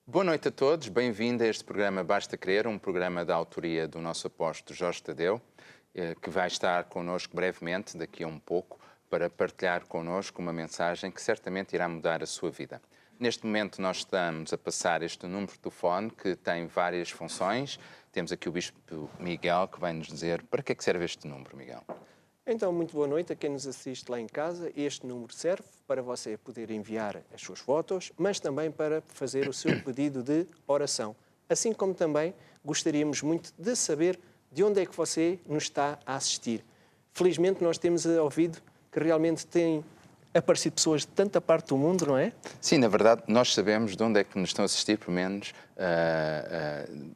Boa noite a todos, bem-vindo a este programa Basta Crer, um programa da autoria do nosso apóstolo Jorge Tadeu, que vai estar connosco brevemente, daqui a um pouco, para partilhar connosco uma mensagem que certamente irá mudar a sua vida. Neste momento nós estamos a passar este número de telefone que tem várias funções. Temos aqui o Bispo Miguel que vai nos dizer para que é que serve este número, Miguel. Então, muito boa noite a quem nos assiste lá em casa. Este número serve para você poder enviar as suas fotos, mas também para fazer o seu pedido de oração. Assim como também gostaríamos muito de saber de onde é que você nos está a assistir. Felizmente nós temos ouvido que realmente têm aparecido pessoas de tanta parte do mundo, não é? Sim, na verdade, nós sabemos de onde é que nos estão a assistir, pelo menos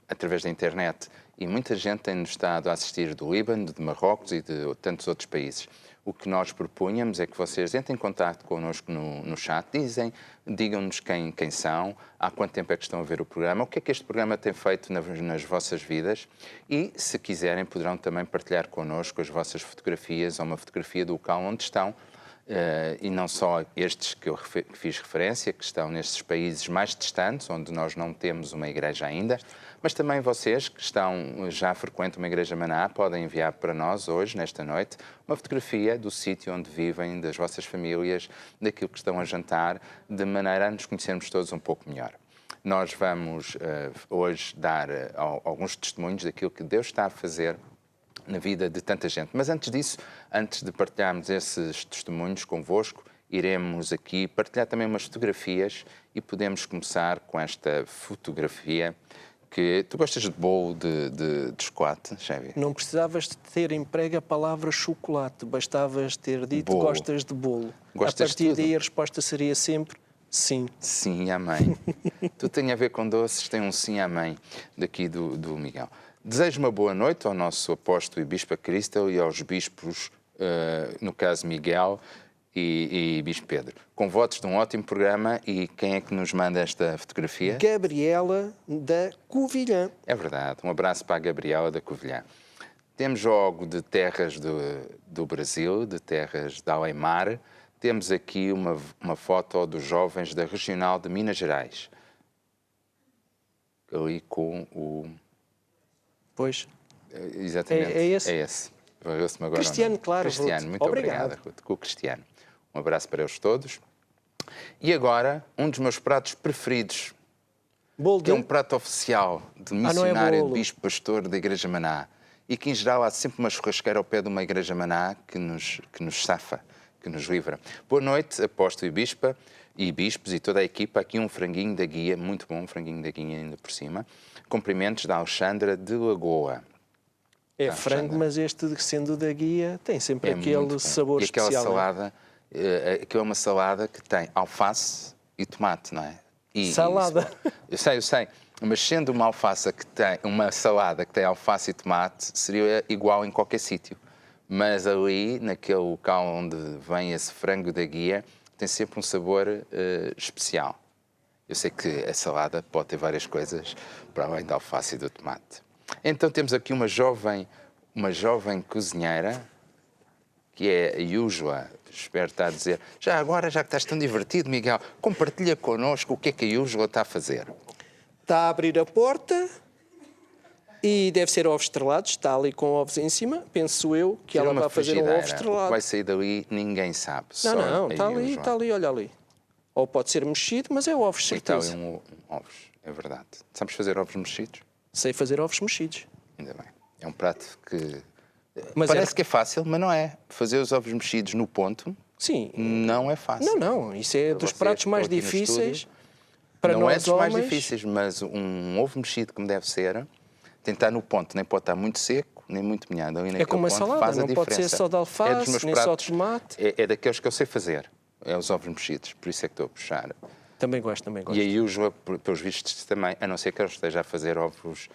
através da internet. E muita gente tem-nos estado a assistir do Líbano, de Marrocos e de tantos outros países. O que nós propunhamos é que vocês entrem em contato connosco no chat, digam-nos quem são, há quanto tempo é que estão a ver o programa, o que é que este programa tem feito nas vossas vidas e, se quiserem, poderão também partilhar connosco as vossas fotografias ou uma fotografia do local onde estão. E não só estes que eu fiz referência, que estão nestes países mais distantes, onde nós não temos uma igreja ainda, mas também vocês que já frequentam uma igreja Maná, podem enviar para nós hoje, nesta noite, uma fotografia do sítio onde vivem, das vossas famílias, daquilo que estão a jantar, de maneira a nos conhecermos todos um pouco melhor. Nós vamos hoje dar alguns testemunhos daquilo que Deus está a fazer na vida de tanta gente. Mas antes disso, antes de partilharmos esses testemunhos convosco, iremos aqui partilhar também umas fotografias e podemos começar com esta fotografia que... Tu gostas de bolo de chocolate, Xavier? Não precisavas de ter emprego a palavra chocolate, bastavas ter dito Bolo. gostas de bolo. Gostas a partir de tudo? daí a resposta seria sempre sim. Sim, amém. Tudo tem a ver com doces, tem um sim, amém, daqui do Miguel. Desejo uma boa noite ao nosso apóstolo e bispo Cristel e aos bispos, no caso Miguel e bispo Pedro. Com votos de um ótimo programa. E quem é que nos manda esta fotografia? Gabriela da Covilhã. É verdade. Um abraço para a Gabriela da Covilhã. Temos logo de terras do Brasil, de terras de Além-Mar. Temos aqui uma foto dos jovens da Regional de Minas Gerais. Ali com o... Pois. Exatamente. É esse? É esse. Valeu-se-me agora. Cristiano, claro. Cristiano, Ruth. muito obrigado, Ruth. Com o Cristiano. Um abraço para eles todos. E agora, um dos meus pratos preferidos, Bolo que é um prato oficial de missionário, bolo. de bispo pastor da Igreja Maná. E que, em geral, há sempre uma churrasqueira ao pé de uma Igreja Maná que nos safa, que nos livra. Boa noite, apóstolo e bispa, e bispos e toda a equipa. Aqui um franguinho da guia, muito bom, um franguinho da guia ainda por cima. Cumprimentos da Alexandra de Lagoa. É frango, mas este, sendo da guia, tem sempre aquele sabor especial. E aquela especial. salada, aquilo é uma salada que tem alface e tomate, não é? Salada. Eu sei. Mas sendo uma salada que tem alface e tomate, seria igual em qualquer sítio. Mas ali, naquele local onde vem esse frango da guia, tem sempre um sabor especial. Eu sei que a salada pode ter várias coisas para além da alface e do tomate. Então temos aqui uma jovem cozinheira, que é a Yújula. Espero estar a dizer. Já agora, já que estás tão divertido, Miguel, compartilha connosco o que é que a Yújula está a fazer. Está a abrir a porta e deve ser ovos estrelados. Está ali com ovos em cima. Penso eu que ela vai fazer um ovo O que estrelado. vai sair dali ninguém sabe. Não, está ali, olha ali. Ou pode ser mexido, mas é ovos, certeza. Está ali ovos, é verdade. Sabes fazer ovos mexidos? Sei fazer ovos mexidos. Ainda bem. É um prato que Mas parece que é fácil, mas não é. Fazer os ovos mexidos no ponto Sim. não é fácil. Não. Isso é dos Vocês pratos mais estão aqui no difíceis estúdio, para não é nós dos mais homens. difíceis, mas um ovo mexido como deve ser, tem que estar no ponto. Nem pode estar muito seco, nem muito molhado. É como uma salada, não pode ser só de alface, nem só de tomate. É daqueles que eu sei fazer. É os ovos mexidos, por isso é que estou a puxar. Também gosto. E a Yújula, pelos vistos, também, a não ser que ela esteja a fazer ovos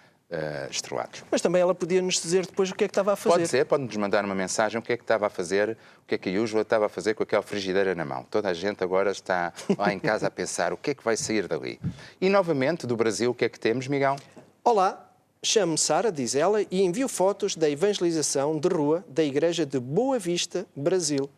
estrelados. Mas também ela podia nos dizer depois o que é que estava a fazer. Pode ser, pode-nos mandar uma mensagem o que é que estava a fazer, o que é que a Yújula estava a fazer com aquela frigideira na mão. Toda a gente agora está lá em casa a pensar o que é que vai sair dali. E novamente, do Brasil, o que é que temos, Miguel? Olá, chamo-me Sara, diz ela, e envio fotos da evangelização de rua da Igreja de Boa Vista, Brasil.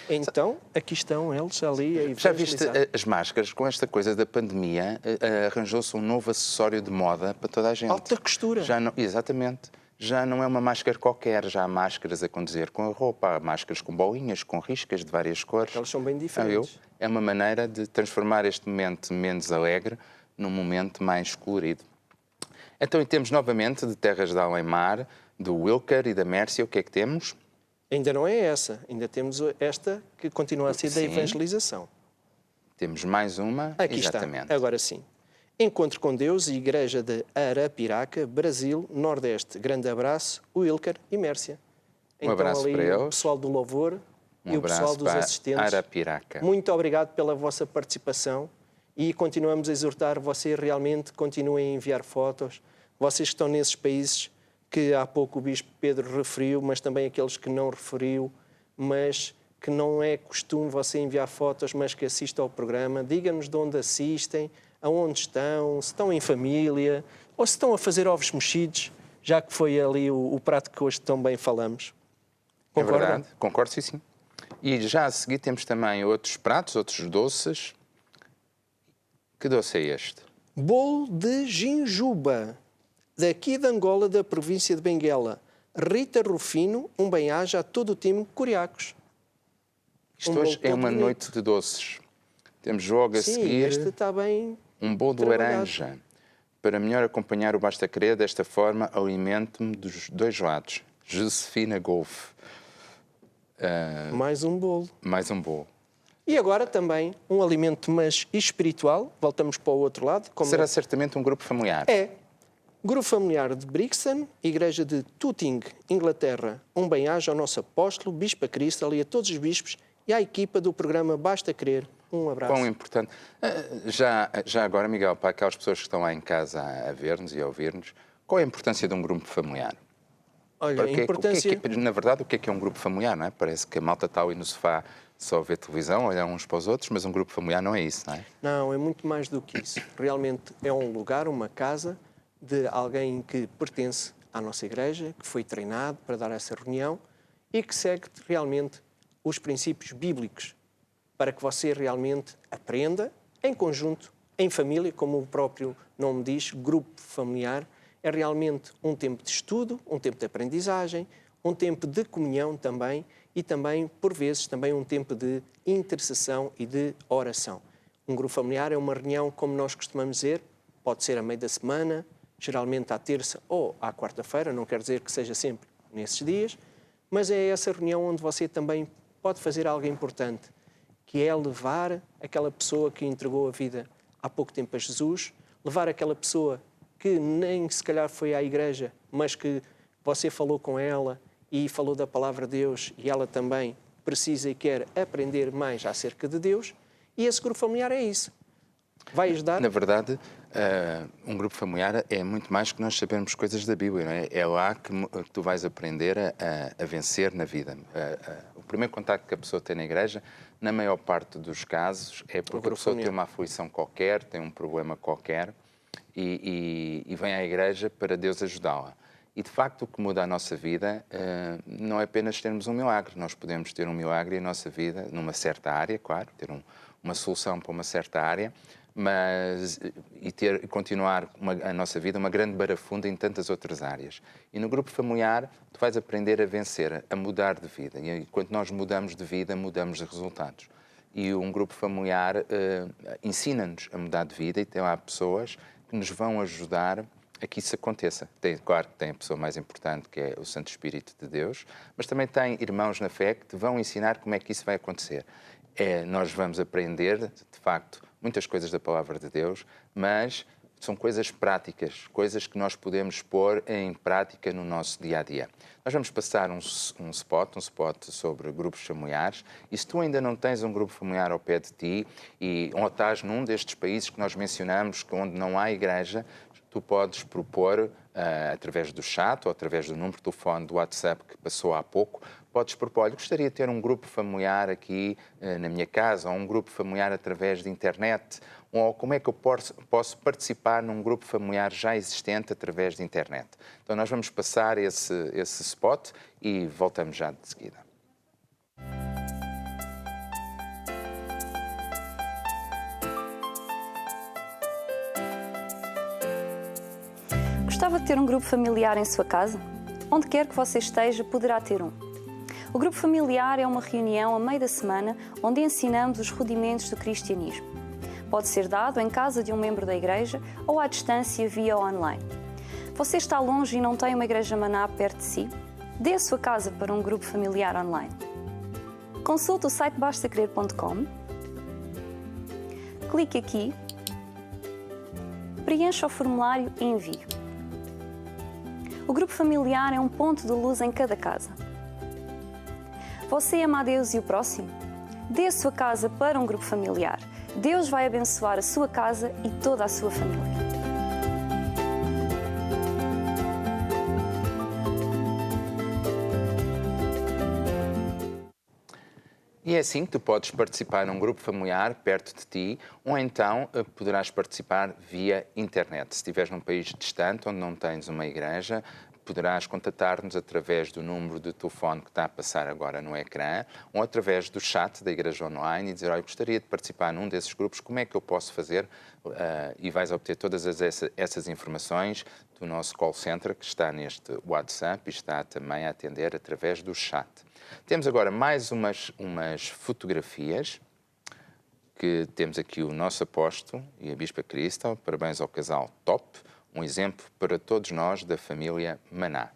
Então, aqui estão eles ali a Já viste evangelizar. as máscaras? Com esta coisa da pandemia, arranjou-se um novo acessório de moda para toda a gente. Alta costura. Já não, exatamente. Já não é uma máscara qualquer, já há máscaras a condizer com a roupa, há máscaras com bolinhas, com riscas de várias cores. Elas são bem diferentes. É uma maneira de transformar este momento menos alegre num momento mais colorido. Então, e temos novamente de Terras de Além-Mar, do Wilker e da Mércia, o que é que temos? Ainda não é essa, ainda temos esta que continua a ser da Sim. evangelização. Temos mais uma, Aqui exatamente. está, agora sim. Encontro com Deus e Igreja de Arapiraca, Brasil, Nordeste. Grande abraço, Wilker e Mércia. Um abraço ali para eles. o pessoal do louvor e o pessoal abraço dos para assistentes. Arapiraca. Muito obrigado pela vossa participação e continuamos a exortar vocês realmente continuem a enviar fotos. Vocês que estão nesses países que há pouco o Bispo Pedro referiu, mas também aqueles que não referiu, mas que não é costume você enviar fotos, mas que assistam ao programa. Diga-nos de onde assistem, aonde estão, se estão em família ou se estão a fazer ovos mexidos, já que foi ali o prato que hoje tão bem falamos. Concorda? É verdade, concordo, sim. E já a seguir temos também outros pratos, outros doces. Que doce é este? Bolo de ginjuba, daqui de Angola, da província de Benguela. Rita Rufino, um bem-aja a todo o time Curiacos. Isto hoje é uma noite de doces. Temos logo a seguir este está bem um bolo de laranja. Para melhor acompanhar o Basta Querer, desta forma, alimento-me dos dois lados. Josefina Golf. Mais um bolo. Mais um bolo. E agora também um alimento, mas espiritual. Voltamos para o outro lado. Será certamente um grupo familiar. É. Grupo familiar de Brixton, Igreja de Tooting, Inglaterra. Um bem-aja ao nosso apóstolo, Bispo Crystal e a todos os bispos e à equipa do programa Basta Querer. Um abraço. Quão importante. Já agora, Miguel, para aquelas pessoas que estão lá em casa a ver-nos e a ouvir-nos, qual é a importância de um grupo familiar? Olha, a importância... na verdade, o que é um grupo familiar, não é? Parece que a malta está ali no sofá só a ver televisão, olhar uns para os outros, mas um grupo familiar não é isso, não é? Não, é muito mais do que isso. Realmente é um lugar, uma casa de alguém que pertence à nossa igreja, que foi treinado para dar essa reunião e que segue realmente os princípios bíblicos para que você realmente aprenda em conjunto, em família, como o próprio nome diz, grupo familiar. É realmente um tempo de estudo, um tempo de aprendizagem, um tempo de comunhão também e também, por vezes, também um tempo de intercessão e de oração. Um grupo familiar é uma reunião, como nós costumamos dizer, pode ser a meio da semana, geralmente à terça ou à quarta-feira, não quer dizer que seja sempre nesses dias, mas é essa reunião onde você também pode fazer algo importante, que é levar aquela pessoa que entregou a vida há pouco tempo a Jesus, levar aquela pessoa que nem se calhar foi à igreja, mas que você falou com ela e falou da palavra de Deus e ela também precisa e quer aprender mais acerca de Deus, e esse grupo familiar é isso. Vai ajudar? Na verdade, um grupo familiar é muito mais que nós sabermos coisas da Bíblia, não é? É lá que tu vais aprender a vencer na vida. O primeiro contacto que a pessoa tem na igreja, na maior parte dos casos, é porque a pessoa tem uma aflição qualquer, tem um problema qualquer e vem à igreja para Deus ajudá-la. E, de facto, o que muda a nossa vida não é apenas termos um milagre. Nós podemos ter um milagre em nossa vida, numa certa área, claro, ter uma solução para uma certa área, e continuar a nossa vida uma grande barafunda em tantas outras áreas. E no grupo familiar, tu vais aprender a vencer, a mudar de vida. E quando nós mudamos de vida, mudamos de resultados. E um grupo familiar ensina-nos a mudar de vida e tem lá pessoas que nos vão ajudar a que isso aconteça. Claro que tem a pessoa mais importante, que é o Santo Espírito de Deus, mas também tem irmãos na fé que te vão ensinar como é que isso vai acontecer. Nós vamos aprender, de facto, muitas coisas da Palavra de Deus, mas são coisas práticas, coisas que nós podemos pôr em prática no nosso dia-a-dia. Nós vamos passar um spot sobre grupos familiares, e se tu ainda não tens um grupo familiar ao pé de ti, ou estás num destes países que nós mencionamos, onde não há igreja, tu podes propor, através do chat ou através do número de telefone do WhatsApp que passou há pouco, podes propor, olha, gostaria de ter um grupo familiar aqui na minha casa, ou um grupo familiar através de internet, ou como é que eu posso participar num grupo familiar já existente através de internet. Então nós vamos passar esse spot e voltamos já de seguida. Gostava de ter um grupo familiar em sua casa? Onde quer que você esteja, poderá ter um. O grupo familiar é uma reunião a meio da semana onde ensinamos os rudimentos do cristianismo. Pode ser dado em casa de um membro da igreja ou à distância via online. Você está longe e não tem uma igreja Maná perto de si? Dê a sua casa para um grupo familiar online. Consulte o site bastacrer.com, clique aqui, preencha o formulário e envie. O grupo familiar é um ponto de luz em cada casa. Você ama a Deus e o próximo? Dê a sua casa para um grupo familiar. Deus vai abençoar a sua casa e toda a sua família. E é assim que tu podes participar num grupo familiar perto de ti, ou então poderás participar via internet. Se estiveres num país distante, onde não tens uma igreja, poderás contatar-nos através do número de telefone que está a passar agora no ecrã, ou através do chat da Igreja Online e dizer, olha, gostaria de participar num desses grupos, como é que eu posso fazer? E vais obter todas essas informações do nosso call center, que está neste WhatsApp e está também a atender através do chat. Temos agora mais umas fotografias, que temos aqui o nosso apóstolo e a Bispa Cristal, parabéns ao casal top, um exemplo para todos nós da família Maná.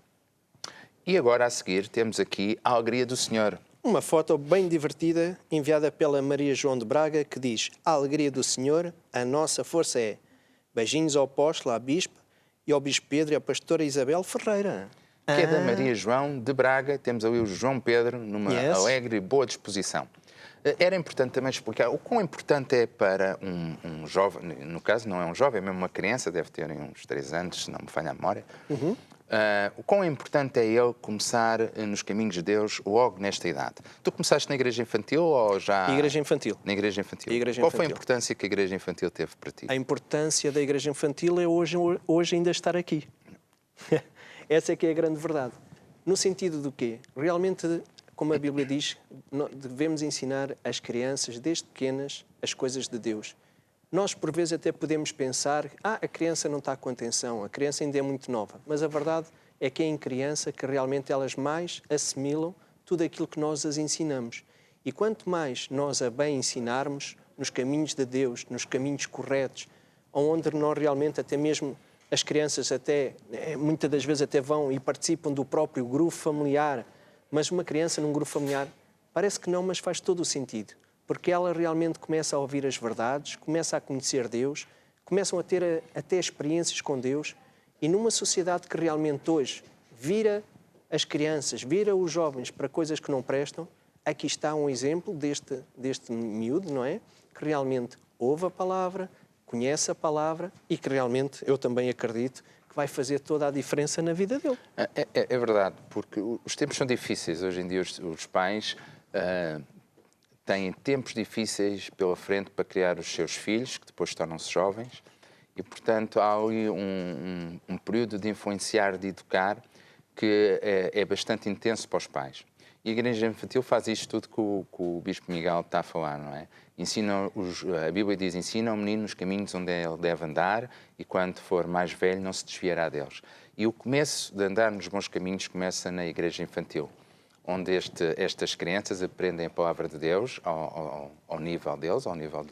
E agora a seguir temos aqui a alegria do Senhor. Uma foto bem divertida enviada pela Maria João de Braga que diz: a alegria do Senhor, a nossa força é. Beijinhos ao apóstolo, à Bispa e ao Bispo Pedro e à pastora Isabel Ferreira. Que é da Maria João de Braga. Temos ali o João Pedro numa alegre e boa disposição. Era importante também explicar o quão importante é para um jovem, no caso não é um jovem, é mesmo uma criança, deve ter uns 3 anos, se não me falha a memória, o quão importante é ele começar nos caminhos de Deus logo nesta idade. Tu começaste na igreja infantil ou já... Igreja infantil. Na igreja infantil. Igreja Qual foi a infantil. importância que a igreja infantil teve para ti? A importância da igreja infantil é hoje ainda estar aqui. Essa é que é a grande verdade. No sentido do quê? Realmente, como a Bíblia diz, devemos ensinar às crianças, desde pequenas, as coisas de Deus. Nós, por vezes, até podemos pensar, a criança não está com atenção, a criança ainda é muito nova. Mas a verdade é que é em criança que realmente elas mais assimilam tudo aquilo que nós as ensinamos. E quanto mais nós a bem ensinarmos nos caminhos de Deus, nos caminhos corretos, onde nós realmente até mesmo as crianças até, muitas das vezes até vão e participam do próprio grupo familiar, mas uma criança num grupo familiar parece que não, mas faz todo o sentido, porque ela realmente começa a ouvir as verdades, começa a conhecer Deus, começam a ter até experiências com Deus, e numa sociedade que realmente hoje vira as crianças, vira os jovens para coisas que não prestam, aqui está um exemplo deste miúdo, não é? Que realmente ouve a palavra, conhece a palavra e que realmente, eu também acredito, que vai fazer toda a diferença na vida dele. É verdade, porque os tempos são difíceis. Hoje em dia os pais têm tempos difíceis pela frente para criar os seus filhos, que depois tornam-se jovens, e, portanto, há ali um período de influenciar, de educar, que é bastante intenso para os pais. E a Igreja Infantil faz isto tudo que o Bispo Miguel está a falar, não é? A Bíblia diz, ensina ao menino os caminhos onde ele deve andar e quando for mais velho não se desviará deles. E o começo de andar nos bons caminhos começa na Igreja Infantil, onde estas crianças aprendem a palavra de Deus ao nível deles, ao nível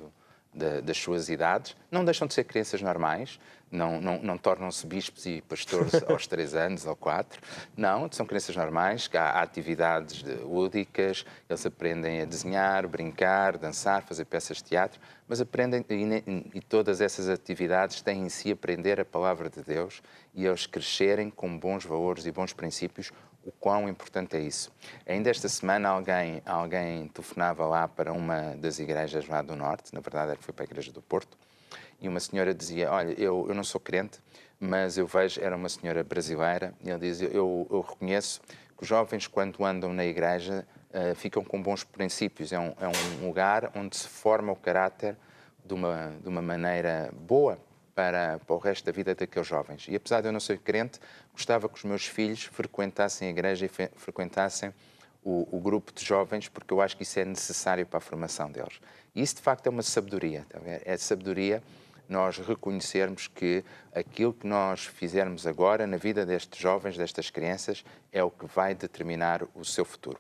das suas idades. Não deixam de ser crianças normais, não tornam-se bispos e pastores aos 3 anos ou 4. Não, são crianças normais, há atividades lúdicas, eles aprendem a desenhar, brincar, dançar, fazer peças de teatro, mas aprendem, e todas essas atividades têm em si aprender a palavra de Deus e eles crescerem com bons valores e bons princípios. O quão importante é isso. Ainda esta semana alguém telefonava lá para uma das igrejas lá do Norte, na verdade foi para a Igreja do Porto, e uma senhora dizia, olha, eu não sou crente, mas eu vejo, era uma senhora brasileira, e ela dizia, eu reconheço que os jovens quando andam na igreja ficam com bons princípios, é um lugar onde se forma o caráter de uma maneira boa, para o resto da vida daqueles jovens. E apesar de eu não ser crente, gostava que os meus filhos frequentassem a igreja e frequentassem o grupo de jovens, porque eu acho que isso é necessário para a formação deles. E isso, de facto, é uma sabedoria. Tá? É sabedoria nós reconhecermos que aquilo que nós fizermos agora na vida destes jovens, destas crianças, é o que vai determinar o seu futuro.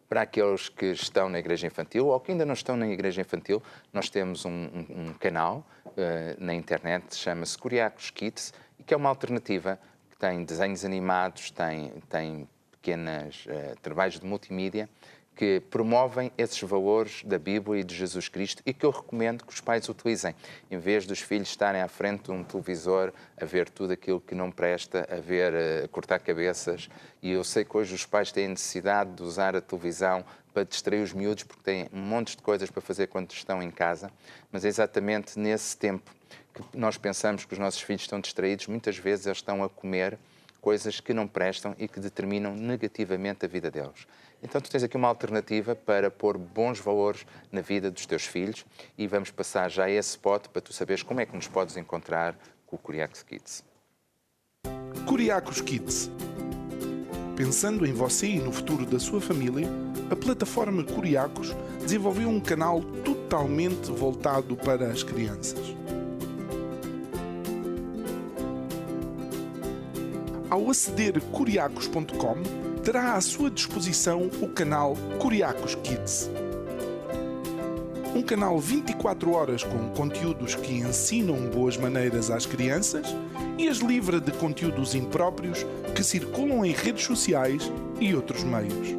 Para aqueles que estão na igreja infantil ou que ainda não estão na igreja infantil, nós temos um canal na internet, chama-se Kuriakos Kids, e que é uma alternativa que tem desenhos animados, tem pequenos trabalhos de multimídia que promovem esses valores da Bíblia e de Jesus Cristo e que eu recomendo que os pais utilizem. Em vez dos filhos estarem à frente de um televisor a ver tudo aquilo que não presta, a cortar cabeças. E eu sei que hoje os pais têm necessidade de usar a televisão para distrair os miúdos porque têm um monte de coisas para fazer quando estão em casa. Mas é exatamente nesse tempo que nós pensamos que os nossos filhos estão distraídos. Muitas vezes eles estão a comer coisas que não prestam e que determinam negativamente a vida deles. Então tu tens aqui uma alternativa para pôr bons valores na vida dos teus filhos e vamos passar já a esse spot para tu saberes como é que nos podes encontrar com o Kuriakos Kids. Kuriakos Kids. Pensando em você e no futuro da sua família, a plataforma Kuriakos desenvolveu um canal totalmente voltado para as crianças. Ao aceder a kuriakos.com, terá à sua disposição o canal Kuriakos Kids. Um canal 24 horas com conteúdos que ensinam boas maneiras às crianças e as livra de conteúdos impróprios que circulam em redes sociais e outros meios.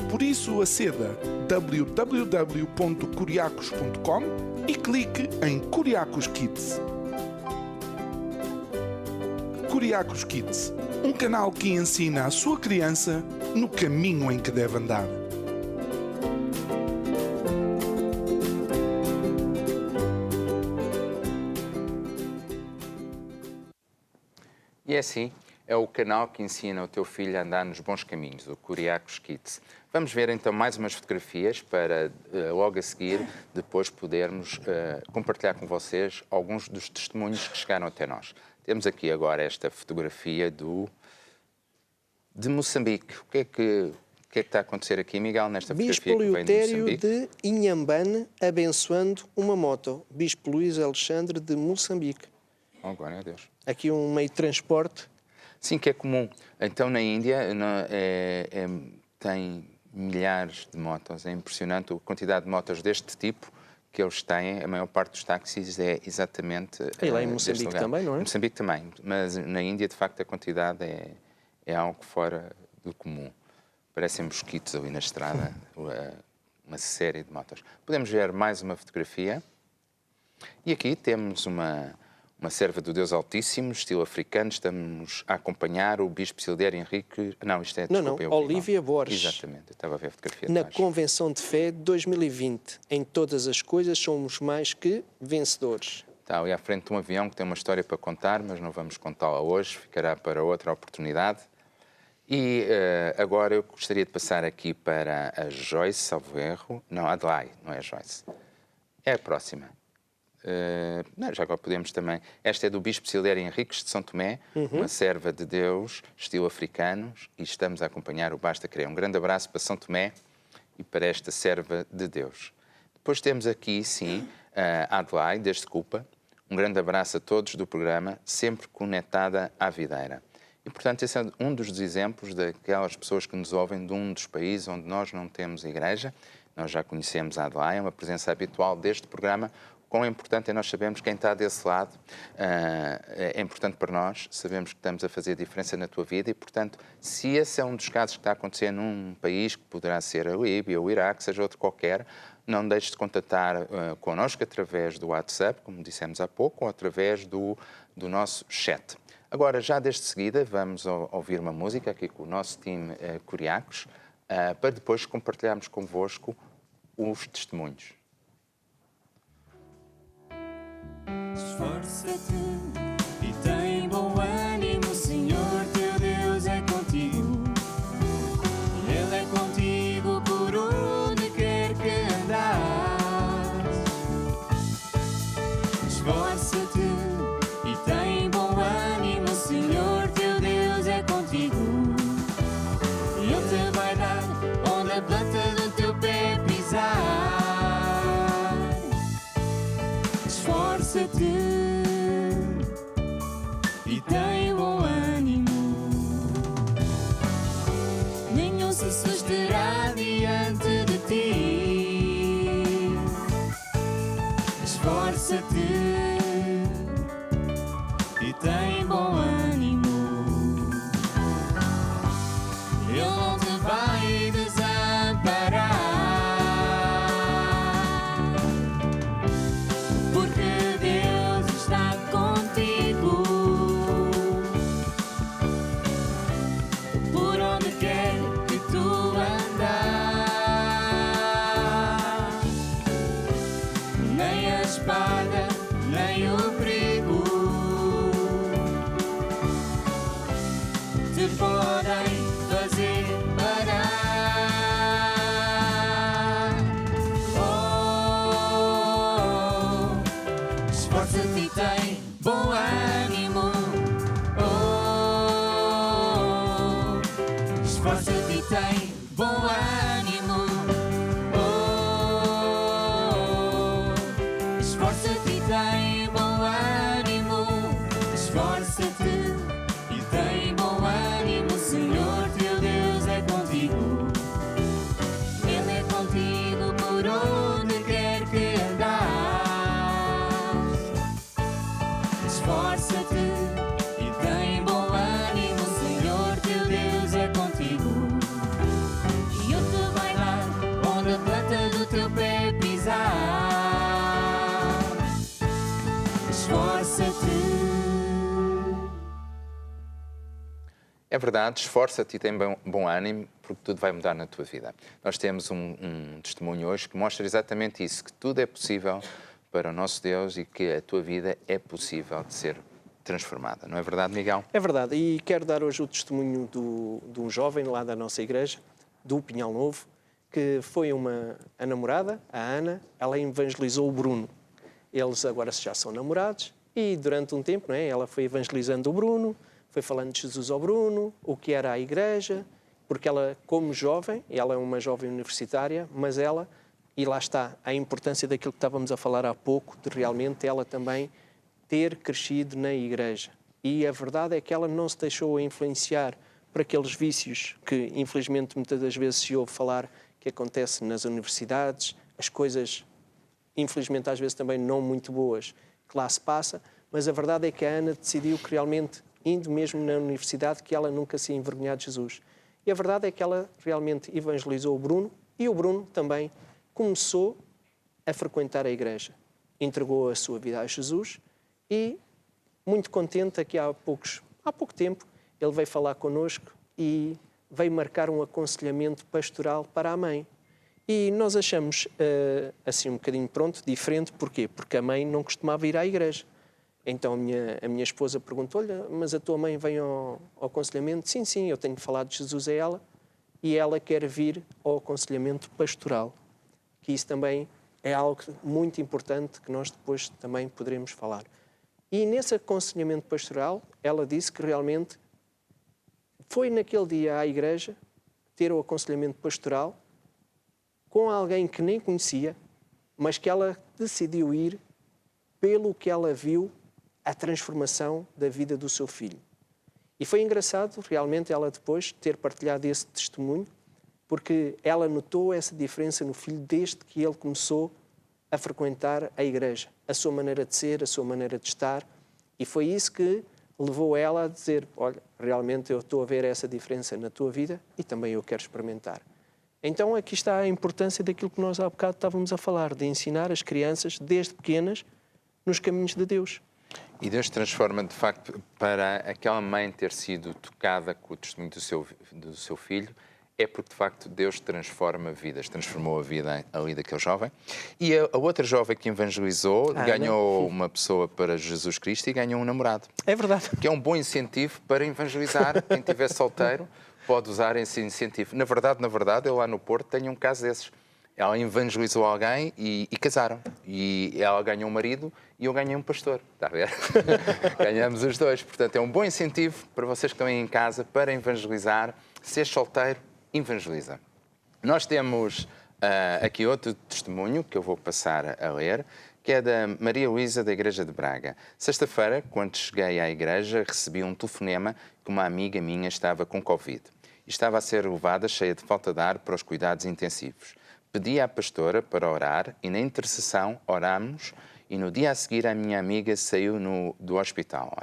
Por isso, aceda www.kuriakos.com e clique em Kuriakos Kids. Kuriakos Kids, um canal que ensina a sua criança no caminho em que deve andar. E é assim, é o canal que ensina o teu filho a andar nos bons caminhos, o Kuriakos Kids. Vamos ver então mais umas fotografias para logo a seguir, depois podermos compartilhar com vocês alguns dos testemunhos que chegaram até nós. Temos aqui agora esta fotografia de Moçambique. O que é que está a acontecer aqui, Miguel, nesta fotografia Bispo que vem de Eleutério Moçambique? de Inhambane abençoando uma moto. Bispo Luís Alexandre de Moçambique. Oh, glória a Deus. Aqui um meio de transporte. Sim, que é comum. Então, na Índia, tem milhares de motos. É impressionante a quantidade de motos deste tipo que eles têm. A maior parte dos táxis é exatamente E lá em Moçambique também, não é? Em Moçambique também. Mas na Índia, de facto, a quantidade é algo fora do comum. Parecem mosquitos ali na estrada, uma série de motos. Podemos ver mais uma fotografia. E aqui temos uma serva do Deus Altíssimo, estilo africano. Estamos a acompanhar o Bispo Silvério Henrique... Não, isto é... Desculpa, Não, Olívia Borges. Exatamente, eu estava a ver a fotografia Na atrás. Convenção de Fé de 2020. Em todas as coisas somos mais que vencedores. Está ali à frente de um avião que tem uma história para contar, mas não vamos contá-la hoje, ficará para outra oportunidade. E agora eu gostaria de passar aqui para a Joyce, salvo erro. Não, Adelaide, não é a Joyce. É a próxima. Não, já agora podemos também. Esta é do Bispo Silvério Henriques de São Tomé, uma serva de Deus, estilo africano, e estamos a acompanhar o Basta Crer. Um grande abraço para São Tomé e para esta serva de Deus. Depois temos aqui, sim, a Adelaide, desde Cupa. Um grande abraço a todos do programa, sempre conectada à videira. E, portanto, esse é um dos exemplos daquelas pessoas que nos ouvem de um dos países onde nós não temos igreja. Nós já conhecemos a Adelaide, é uma presença habitual deste programa. Quão importante é nós sabermos quem está desse lado. É importante para nós, sabemos que estamos a fazer a diferença na tua vida e, portanto, se esse é um dos casos que está a acontecer num país que poderá ser a Líbia, o Iraque, seja outro qualquer, não deixes de contatar connosco através do WhatsApp, como dissemos há pouco, ou através do nosso chat. Agora, já desde seguida, vamos ouvir uma música aqui com o nosso time Kuriakos, para depois compartilharmos convosco os testemunhos. Esforça-te e tem bom ânimo, o Senhor teu Deus é contigo. Ele é contigo por onde quer que andares. Esforça-te e tem bom ânimo, o Senhor teu Deus é contigo. E Ele te vai dar onde a planta do teu pé pisar. esforça-te e tem bom ânimo. Nenhum se susterá diante de ti. Esforça-te e tem bom ânimo. Ele não te vai desamparar, porque Deus está contigo. Por onde quer que tu andas, nem a espada, nem o perigo te podem fazer parar. Oh, esforça-te e tem bom ânimo. Oh, esforça-te e tem bom ânimo. Oh, esforça-te e tem bom ânimo. Esforça-te e tem bom ânimo. O Senhor teu Deus é contigo. Ele é contigo por onde quer que andares. Esforça-te e tem bom ânimo. O Senhor teu Deus é contigo. E Ele te vai dar onde a planta do teu pé pisar. Esforça-te. É verdade, esforça-te e tem bom ânimo, porque tudo vai mudar na tua vida. Nós temos um testemunho hoje que mostra exatamente isso, que tudo é possível para o nosso Deus e que a tua vida é possível de ser transformada. Não é verdade, Miguel? É verdade, e quero dar hoje o testemunho de um jovem lá da nossa igreja, do Pinhal Novo, que foi a namorada, a Ana, ela evangelizou o Bruno. Eles agora já são namorados e durante um tempo, não é, ela foi evangelizando o Bruno, foi falando de Jesus ao Bruno, o que era a igreja, porque ela, como jovem, ela é uma jovem universitária, mas ela, e lá está a importância daquilo que estávamos a falar há pouco, de realmente ela também ter crescido na igreja. E a verdade é que ela não se deixou influenciar por aqueles vícios que, infelizmente, muitas das vezes se ouve falar que acontece nas universidades, as coisas, infelizmente, às vezes também não muito boas, que lá se passa, mas a verdade é que a Ana decidiu que realmente, indo mesmo na universidade, que ela nunca se envergonhar de Jesus. E a verdade é que ela realmente evangelizou o Bruno e o Bruno também começou a frequentar a igreja. Entregou a sua vida a Jesus e, muito contente, aqui há pouco tempo, ele veio falar connosco e veio marcar um aconselhamento pastoral para a mãe. E nós achamos, assim, um bocadinho diferente. Porquê? Porque a mãe não costumava ir à igreja. Então a minha esposa perguntou: olha, mas a tua mãe vem ao aconselhamento? Sim, sim, eu tenho falado de Jesus a ela e ela quer vir ao aconselhamento pastoral. Que isso também é algo muito importante que nós depois também poderemos falar. E nesse aconselhamento pastoral, ela disse que realmente foi naquele dia à igreja ter o aconselhamento pastoral com alguém que nem conhecia, mas que ela decidiu ir pelo que ela viu a transformação da vida do seu filho. E foi engraçado, realmente, ela depois ter partilhado esse testemunho, porque ela notou essa diferença no filho desde que ele começou a frequentar a igreja. A sua maneira de ser, a sua maneira de estar. E foi isso que levou ela a dizer: olha, realmente eu estou a ver essa diferença na tua vida e também eu quero experimentar. Então aqui está a importância daquilo que nós há bocado estávamos a falar, de ensinar as crianças, desde pequenas, nos caminhos de Deus. E Deus transforma, de facto, para aquela mãe ter sido tocada com o testemunho do seu filho, é porque, de facto, Deus transforma vidas. Transformou a vida ali daquele jovem. E a outra jovem que evangelizou ganhou uma pessoa para Jesus Cristo e ganhou um namorado. É verdade. Que é um bom incentivo para evangelizar. Quem estiver solteiro pode usar esse incentivo. Na verdade, eu lá no Porto tenho um caso desses. Ela evangelizou alguém e casaram. E ela ganhou um marido e eu ganhei um pastor. Está a ver? Ganhamos os dois. Portanto, é um bom incentivo para vocês que estão aí em casa para evangelizar. Se és solteiro, evangeliza. Nós temos aqui outro testemunho que eu vou passar a ler, que é da Maria Luísa, da Igreja de Braga. Sexta-feira, quando cheguei à igreja, recebi um telefonema que uma amiga minha estava com Covid e estava a ser levada, cheia de falta de ar, para os cuidados intensivos. Pedi à pastora para orar e, na intercessão, orámos e no dia a seguir a minha amiga saiu do hospital.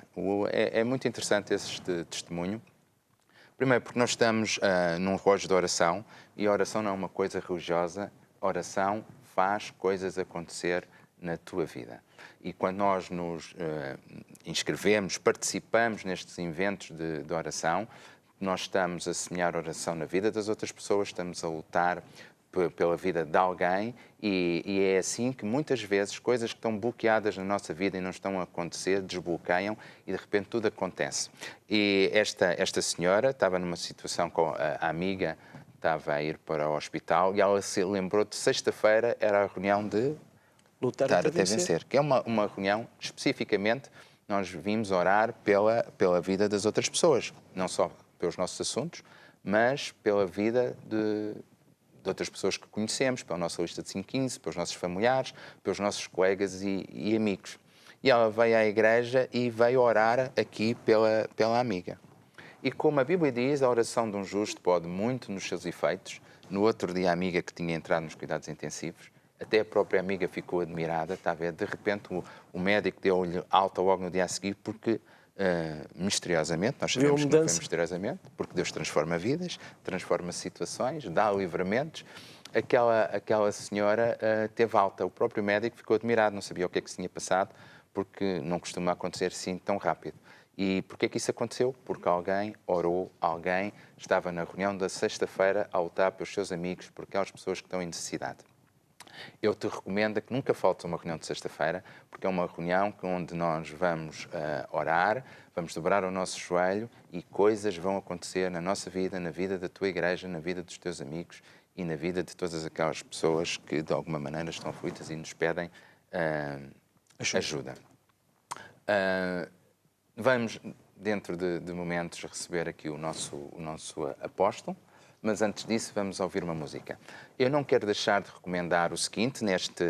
É muito interessante este testemunho. Primeiro, porque nós estamos num relógio de oração e a oração não é uma coisa religiosa, a oração faz coisas acontecer na tua vida. E quando nós nos inscrevemos, participamos nestes eventos de oração, nós estamos a semear oração na vida das outras pessoas, estamos a lutar pela vida de alguém e é assim que muitas vezes coisas que estão bloqueadas na nossa vida e não estão a acontecer, desbloqueiam e de repente tudo acontece. E esta senhora estava numa situação com a amiga, estava a ir para o hospital e ela se lembrou de sexta-feira era a reunião de Lutar até vencer, que é uma reunião especificamente nós vimos orar pela vida das outras pessoas, não só pelos nossos assuntos, mas pela vida de outras pessoas que conhecemos, pela nossa lista de 515, pelos nossos familiares, pelos nossos colegas e amigos. E ela veio à igreja e veio orar aqui pela amiga. E como a Bíblia diz, a oração de um justo pode muito nos seus efeitos. No outro dia, a amiga que tinha entrado nos cuidados intensivos, até a própria amiga ficou admirada, está a ver? De repente, o médico deu-lhe alta logo no dia a seguir, porque misteriosamente, nós sabemos que não foi misteriosamente, porque Deus transforma vidas, transforma situações, dá livramentos. Aquela senhora teve alta, o próprio médico ficou admirado, não sabia o que é que se tinha passado, porque não costuma acontecer assim tão rápido. E porquê que isso aconteceu? Porque alguém orou, alguém estava na reunião da sexta-feira a lutar pelos seus amigos, por aquelas pessoas que estão em necessidade. Eu te recomendo que nunca faltes uma reunião de sexta-feira, porque é uma reunião onde nós vamos orar, vamos dobrar o nosso joelho e coisas vão acontecer na nossa vida, na vida da tua igreja, na vida dos teus amigos e na vida de todas aquelas pessoas que de alguma maneira estão aflitas e nos pedem ajuda. Vamos, dentro de momentos, receber aqui o nosso apóstolo. Mas antes disso vamos ouvir uma música. Eu não quero deixar de recomendar o seguinte, neste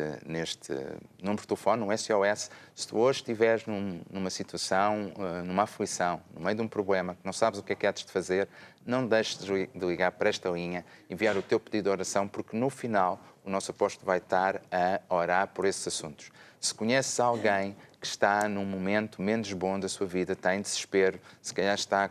número de telefone, um SOS, se tu hoje estiveres numa situação, numa aflição, no meio de um problema, que não sabes o que é de fazer, não deixes de ligar para esta linha, enviar o teu pedido de oração, porque no final o nosso apóstolo vai estar a orar por esses assuntos. Se conheces alguém que está num momento menos bom da sua vida, está em desespero, se calhar está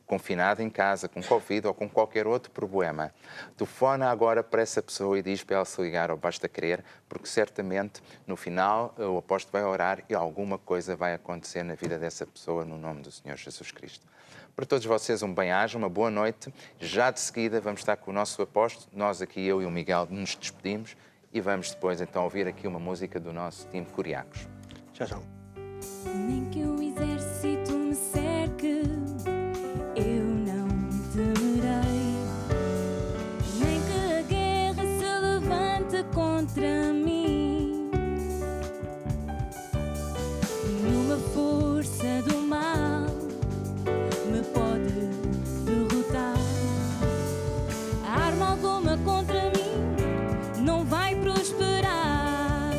confinado em casa, com Covid ou com qualquer outro problema, telefona agora para essa pessoa e diz para ela se ligar ou basta querer, porque certamente no final o apóstolo vai orar e alguma coisa vai acontecer na vida dessa pessoa no nome do Senhor Jesus Cristo. Para todos vocês um bem-aja, uma boa noite. Já de seguida vamos estar com o nosso apóstolo, nós aqui, eu e o Miguel, nos despedimos e vamos depois então ouvir aqui uma música do nosso time Curiacos. Tchau, tchau. Nem que o exército me cerque, eu não temerei. Nem que a guerra se levante contra mim. Nenhuma força do mal me pode derrotar. Arma alguma contra mim não vai prosperar.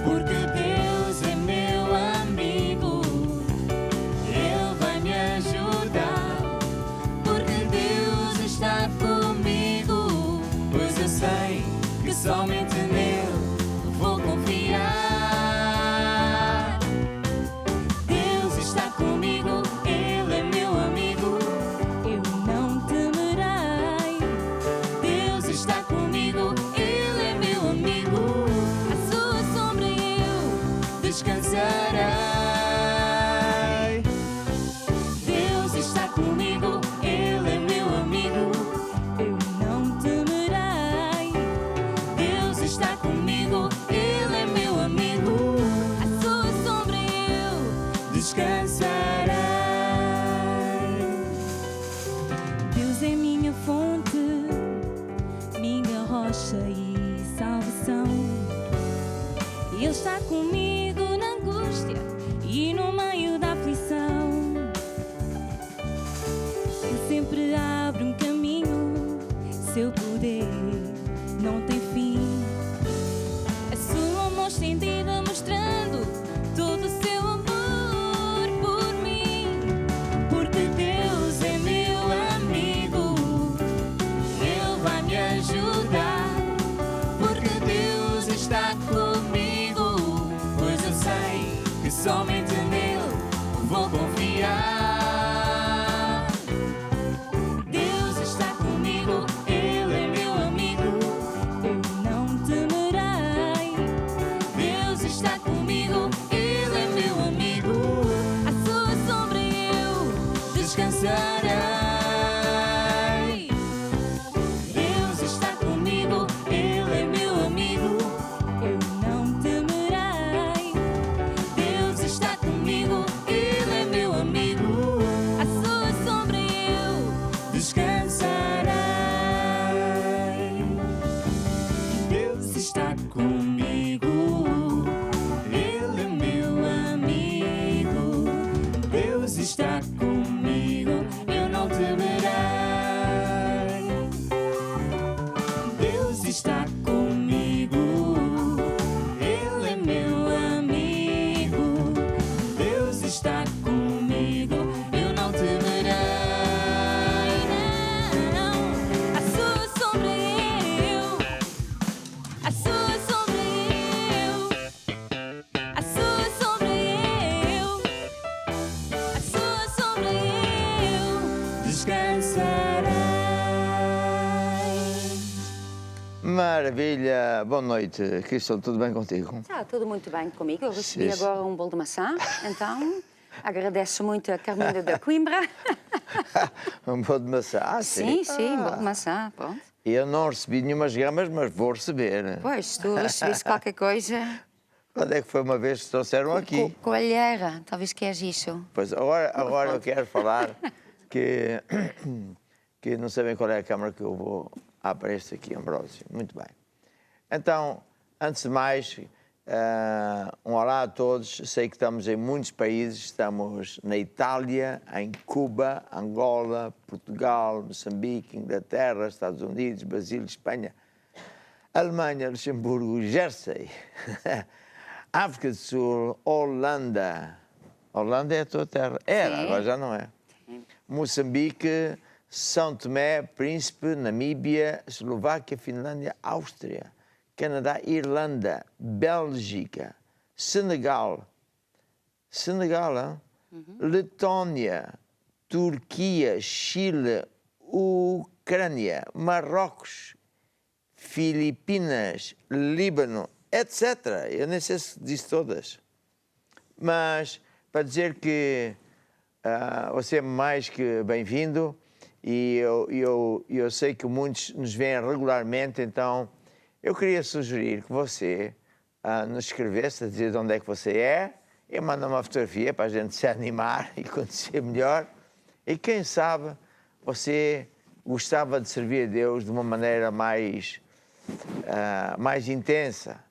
Porque Deus é meu amigo, Ele vai me ajudar. Porque Deus está comigo, pois eu sei que somente nele vou confiar. Deus está comigo, Ele é meu amigo, eu não temerei. Deus está comigo, Ele é meu amigo, à sua sombra eu descansarei. Deus está comigo, Ele é meu amigo, eu não temerei. Deus está comigo, Ele é meu amigo, à sua sombra eu descansarei. Deus é minha fonte, minha rocha e salvação. Ele está comigo na angústia e no meio da aflição. Ele sempre abre um caminho, seu poder não tem fim. estendida mostrando todo o seu amor por mim. Porque Deus é meu amigo, Ele vai me ajudar. Porque Deus está comigo, pois eu sei que somente nele vou confiar. Deus está comigo, Ele é meu amigo, eu não temerei. Deus está comigo, Ele é meu amigo, à sua sombra eu descansarei. Deus está comigo, Ele é meu amigo, eu não temerei. Deus está comigo, Ele é meu amigo, à sua sombra eu descansarei. Deus está comigo, Ele é meu amigo. Deus está comigo, eu não temerei. Deus está comigo, Ele é meu amigo. Deus está comigo, eu não temerei. Não, a sua sombra eu, a sua sombra eu, a sua sombra eu, a sua sombra eu descansarei. Maravilha, boa noite. Cristo, tudo bem contigo? Está tudo muito bem comigo. Eu recebi Sim. agora um bolo de maçã, então agradeço muito a Carmina da Coimbra. Um bolo de maçã. Ah, sim? Sim, bolo de maçã, pronto. Eu não recebi nenhumas gramas, mas vou receber. Pois, se tu recebesse qualquer coisa, Quando é que foi uma vez que trouxeram aqui? coalheira, talvez queres isso. Pois, agora eu quero falar que não sei bem qual é a câmara que eu vou... Ah, para este aqui, Ambrósio. Muito bem. Então, antes de mais, um olá a todos. Sei que estamos em muitos países. Estamos na Itália, em Cuba, Angola, Portugal, Moçambique, Inglaterra, Estados Unidos, Brasil, Espanha, Alemanha, Luxemburgo, Jersey, África do Sul, Holanda. Holanda é a tua terra. Era, Sim. agora já não é. Moçambique, São Tomé, Príncipe, Namíbia, Eslováquia, Finlândia, Áustria, Canadá, Irlanda, Bélgica, Senegal, hein? Letónia, Turquia, Chile, Ucrânia, Marrocos, Filipinas, Líbano, etc. Eu nem sei se disse todas. Mas para dizer que você é mais que bem-vindo e eu sei que muitos nos veem regularmente, então eu queria sugerir que você nos escrevesse a dizer de onde é que você é e manda uma fotografia para a gente se animar e conhecer melhor. E quem sabe você gostava de servir a Deus de uma maneira mais intensa,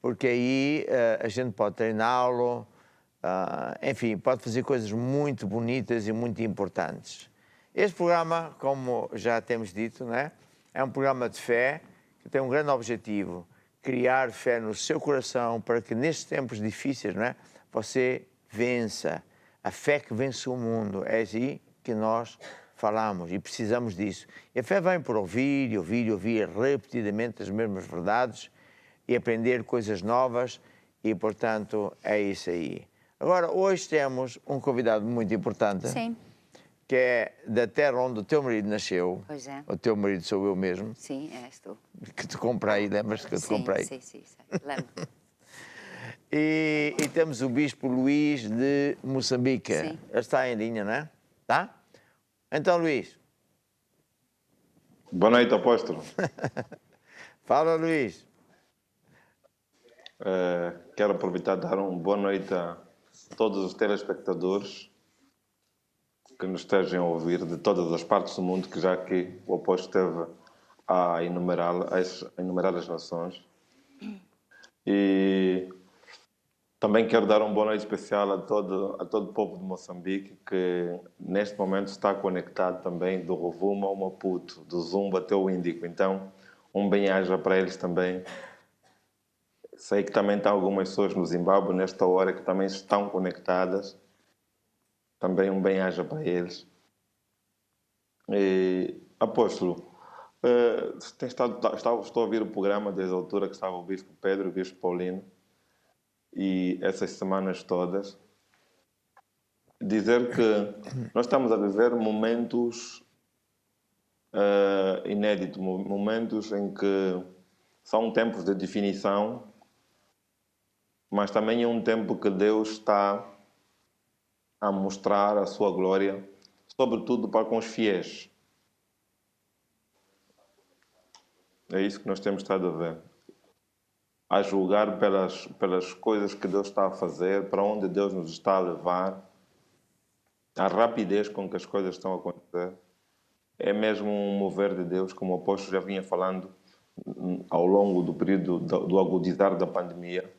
porque aí a gente pode treiná-lo, enfim, pode fazer coisas muito bonitas e muito importantes. Este programa, como já temos dito, né, é um programa de fé que tem um grande objetivo: criar fé no seu coração para que nestes tempos difíceis, né, você vença. A fé que vence o mundo. É assim que nós falamos e precisamos disso. E a fé vem por ouvir e ouvir e ouvir repetidamente as mesmas verdades e aprender coisas novas e, portanto, é isso aí. Agora, hoje temos um convidado muito importante. Sim. Que é da terra onde o teu marido nasceu. Pois é. O teu marido sou eu mesmo. Sim, és tu. Que te comprei, lembras-te que eu te comprei? Sim, sei. Lembro. E temos o Bispo Luís de Moçambique. Sim. Ele está em linha, não é? Tá? Então, Luís. Boa noite, apóstolo. Fala, Luís. Quero aproveitar e dar uma boa noite a todos os telespectadores que nos estejam a ouvir de todas as partes do mundo, que já que o apóstolo esteve a enumerar as nações. E também quero dar uma boa noite especial a todo o povo de Moçambique, que neste momento está conectado também do Rovuma ao Maputo, do Zumba até o Índico. Então, bem-aja para eles também, Sei que também tem algumas pessoas no Zimbábue nesta hora que também estão conectadas. Também um bem-aja para eles. Apóstolo, estou a ouvir o programa desde a altura que estava o Bispo Pedro e o Bispo Paulino, e essas semanas todas, dizer que nós estamos a viver momentos inéditos, momentos em que são tempos de definição, mas também é um tempo que Deus está a mostrar a sua glória, sobretudo para com os fiéis. É isso que nós temos estado a ver. A julgar pelas coisas que Deus está a fazer, para onde Deus nos está a levar, a rapidez com que as coisas estão a acontecer. É mesmo um mover de Deus, como o apóstolo já vinha falando ao longo do período do agudizar da pandemia.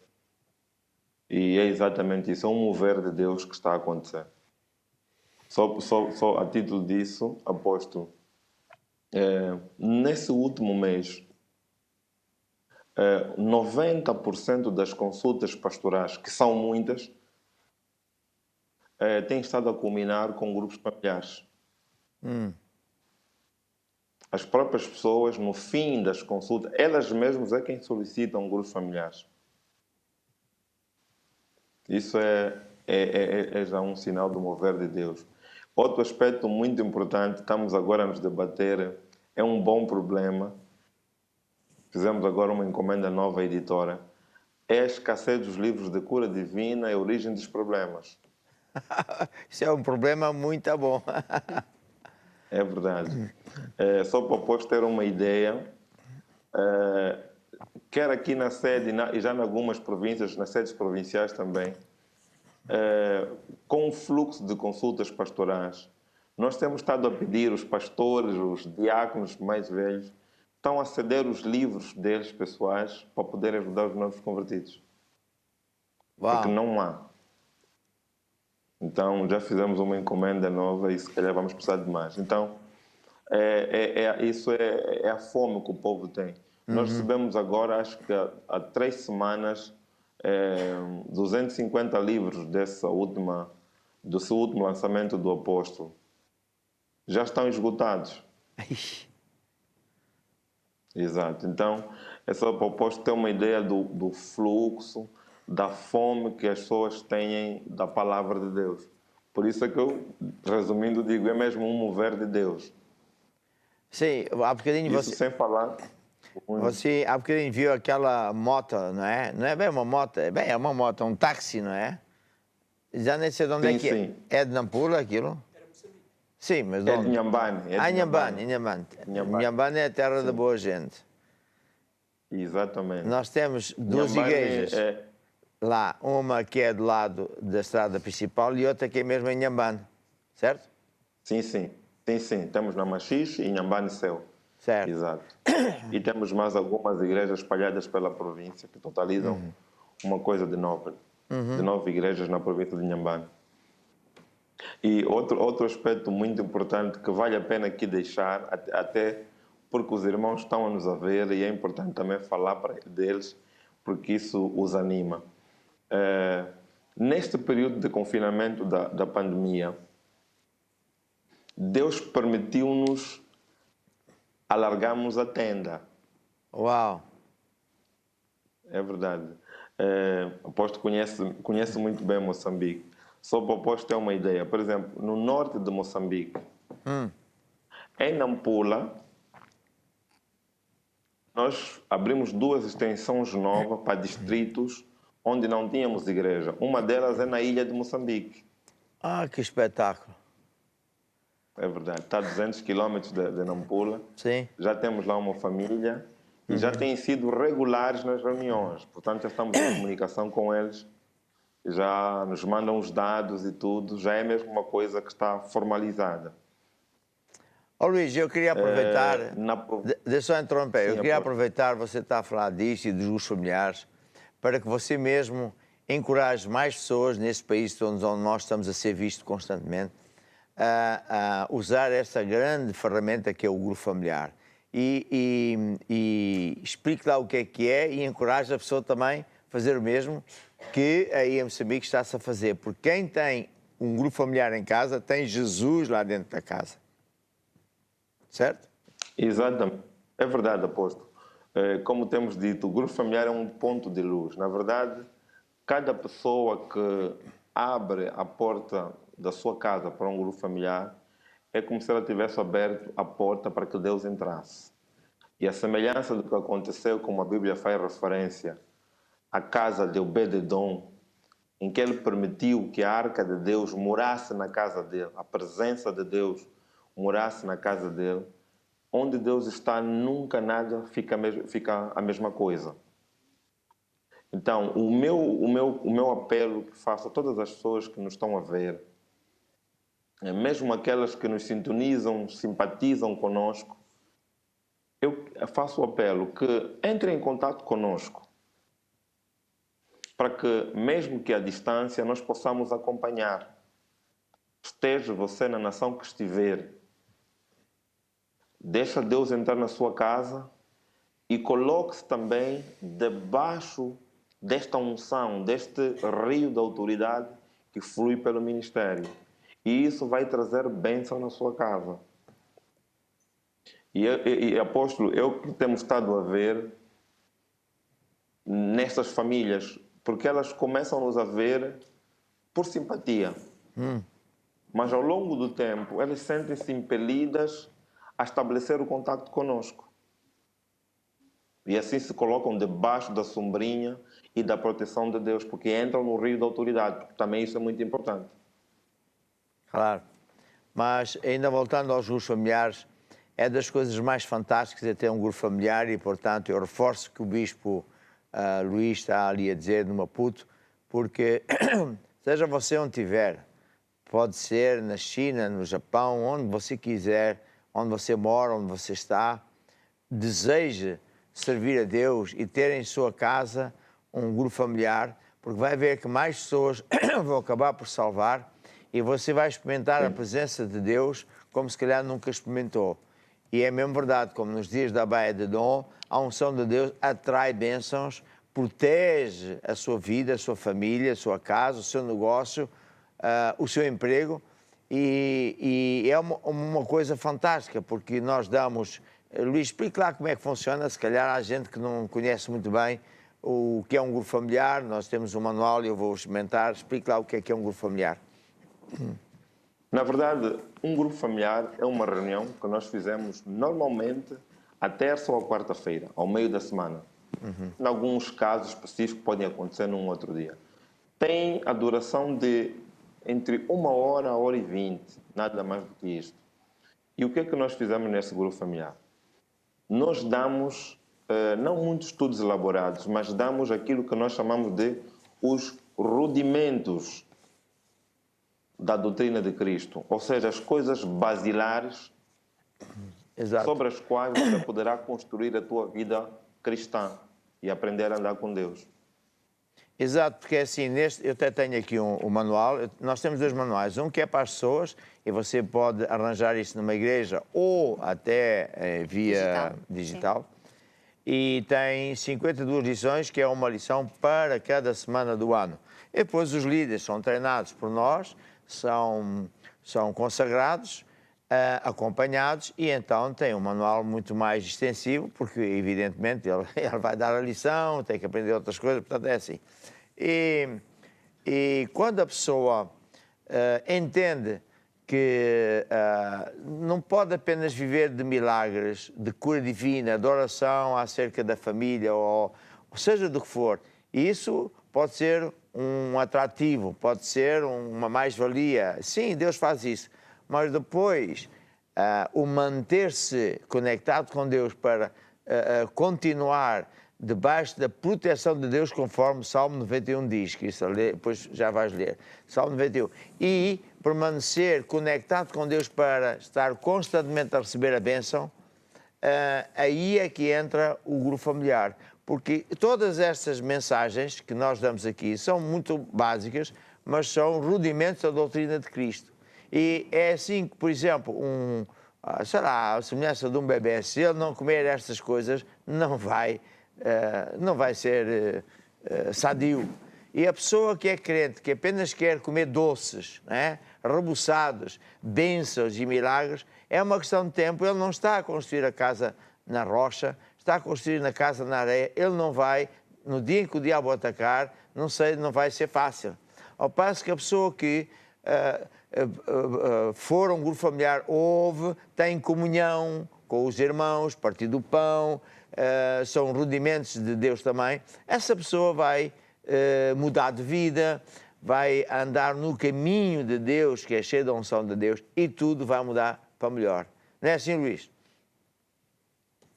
E é exatamente isso, é um mover de Deus que está a acontecer. Só a título disso, apóstolo, nesse último mês, 90% das consultas pastorais, que são muitas, têm estado a culminar com grupos familiares. As próprias pessoas, no fim das consultas, elas mesmas é quem solicitam grupos familiares. Isso é já um sinal do mover de Deus. Outro aspecto muito importante, estamos agora a nos debater, é um bom problema. Fizemos agora uma encomenda nova à editora. É a escassez dos livros de cura divina e a origem dos problemas. Isso é um problema muito bom. É verdade. Só para depois ter uma ideia, quer aqui na sede e já em algumas províncias, nas sedes provinciais também, com o fluxo de consultas pastorais, nós temos estado a pedir, os pastores, os diáconos mais velhos, estão a ceder os livros deles pessoais para poderem ajudar os novos convertidos. Uau. Porque não há. Então, já fizemos uma encomenda nova e se calhar vamos precisar de mais. Então, isso é a fome que o povo tem. Nós recebemos agora, acho que há 3 semanas, 250 livros desse último lançamento do apóstolo. Já estão esgotados. Exato. Então, é só para o apóstolo ter uma ideia do fluxo, da fome que as pessoas têm da palavra de Deus. Por isso é que eu, resumindo, digo, é mesmo um mover de Deus. Sim, há bocadinho Isso sem falar... Você há bocadinho viu aquela moto, não é? Não é bem uma moto, é uma moto, um táxi, não é? Já nem sei de onde é que é. É de Nampula aquilo? Sim, mas de É onde? de Inhambane. Inhambane é a terra da boa gente. Exatamente. Nós temos 2 igrejas lá, uma que é do lado da estrada principal e outra que é mesmo em Inhambane, certo? Sim. Temos na Machixe e Inhambane Céu. Certo. Exato. E temos mais algumas igrejas espalhadas pela província, que totalizam uma coisa de 9 igrejas na província de Inhambane. E outro aspecto muito importante que vale a pena aqui deixar, até porque os irmãos estão a nos a ver e é importante também falar deles, porque isso os anima. Neste período de confinamento da pandemia, Deus permitiu-nos alargarmos a tenda. Uau! É verdade. O apóstolo conhece muito bem Moçambique. Só para o apóstolo ter uma ideia. Por exemplo, no norte de Moçambique, em Nampula, nós abrimos 2 extensões novas para distritos onde não tínhamos igreja. Uma delas é na ilha de Moçambique. Ah, que espetáculo! É verdade. Está a 200 quilômetros de Nampula. Sim. Já temos lá uma família e já têm sido regulares nas reuniões. Portanto, já estamos em comunicação com eles. Já nos mandam os dados e tudo. Já é mesmo uma coisa que está formalizada. Ó Luís, eu queria aproveitar... Deixa eu interromper. Sim, eu queria aproveitar, você está a falar disto e dos grupos familiares, para que você mesmo encoraje mais pessoas nesse país onde nós estamos a ser vistos constantemente, a usar essa grande ferramenta que é o grupo familiar. e explique lá o que é e encoraje a pessoa também a fazer o mesmo que aí em Moçambique está-se a fazer. Porque quem tem um grupo familiar em casa tem Jesus lá dentro da casa. Certo? Exatamente. É verdade, apóstolo. Como temos dito, o grupo familiar é um ponto de luz. Na verdade, cada pessoa que abre a porta da sua casa para um grupo familiar é como se ela tivesse aberto a porta para que Deus entrasse. E a semelhança do que aconteceu, como a Bíblia faz referência, à casa de Obed-edom, em que ele permitiu que a arca de Deus morasse na casa dele, a presença de Deus morasse na casa dele, onde Deus está, nunca nada fica a mesma coisa. Então, o meu apelo que faço a todas as pessoas que nos estão a ver, mesmo aquelas que nos sintonizam, simpatizam conosco, eu faço o apelo que entrem em contato conosco, para que, mesmo que à distância, nós possamos acompanhar. Esteja você na nação que estiver, deixa Deus entrar na sua casa e coloque-se também debaixo desta unção, deste rio da autoridade que flui pelo ministério. E isso vai trazer bênção na sua casa. E apóstolo, eu que temos estado a ver nestas famílias, porque elas começam-nos a ver por simpatia. Mas ao longo do tempo, elas sentem-se impelidas a estabelecer o contato conosco. E assim se colocam debaixo da sombrinha e da proteção de Deus, porque entram no rio da autoridade, porque também isso é muito importante. Claro. Mas, ainda voltando aos grupos familiares, é das coisas mais fantásticas é ter um grupo familiar e, portanto, eu reforço que o Bispo Luís está ali a dizer no Maputo, porque seja você onde estiver, pode ser na China, no Japão, onde você quiser, onde você mora, onde você está, deseje servir a Deus e ter em sua casa um grupo familiar, porque vai ver que mais pessoas vão acabar por salvar e você vai experimentar a presença de Deus como se calhar nunca experimentou. E é mesmo verdade, como nos dias da Baía de Dom, a unção de Deus atrai bênçãos, protege a sua vida, a sua família, a sua casa, o seu negócio, o seu emprego. E é uma coisa fantástica, porque nós damos... Luís, explique lá como é que funciona. Se calhar há gente que não conhece muito bem o que é um grupo familiar. Nós temos um manual e eu vou experimentar. Explique lá o que é um grupo familiar. Na verdade, um grupo familiar é uma reunião que nós fizemos normalmente à terça ou à quarta-feira, ao meio da semana. Em alguns casos específicos podem acontecer num outro dia. Tem a duração de entre 1 hora a 1h20, nada mais do que isto. E o que é que nós fizemos nesse grupo familiar? Nós damos, não muitos estudos elaborados, mas damos aquilo que nós chamamos de os rudimentos da doutrina de Cristo, ou seja, as coisas basilares sobre as quais você poderá construir a tua vida cristã e aprender a andar com Deus. Exato, porque assim, eu até tenho aqui um manual, nós temos 2 manuais, um que é para as pessoas, e você pode arranjar isso numa igreja ou até via digital. E tem 52 lições, que é uma lição para cada semana do ano. E depois os líderes são treinados por nós, são consagrados, acompanhados, e então tem um manual muito mais extensivo, porque evidentemente ele vai dar a lição, tem que aprender outras coisas, portanto é assim. E quando a pessoa entende que não pode apenas viver de milagres, de cura divina, de oração acerca da família, ou seja do que for, isso pode ser um atrativo, pode ser uma mais-valia. Sim, Deus faz isso. Mas depois, o manter-se conectado com Deus para continuar debaixo da proteção de Deus, conforme Salmo 91 diz, que isso depois já vais ler. Salmo 91. E permanecer conectado com Deus para estar constantemente a receber a bênção, aí é que entra o grupo familiar. Porque todas estas mensagens que nós damos aqui são muito básicas, mas são rudimentos da doutrina de Cristo. E é assim que, por exemplo, sei lá, a semelhança de um bebê. Se ele não comer estas coisas, não vai ser sadio. E a pessoa que é crente, que apenas quer comer doces, né, rebuçados, bênçãos e milagres, é uma questão de tempo. Ele não está a construir a casa na rocha, está a construir na casa na areia. Ele não vai, no dia em que o diabo atacar, não vai ser fácil. Ao passo que a pessoa que for a um grupo familiar, ouve, tem comunhão com os irmãos, partir do pão, são rudimentos de Deus também, essa pessoa vai mudar de vida, vai andar no caminho de Deus, que é cheio da unção de Deus, e tudo vai mudar para melhor. Não é assim, Luís?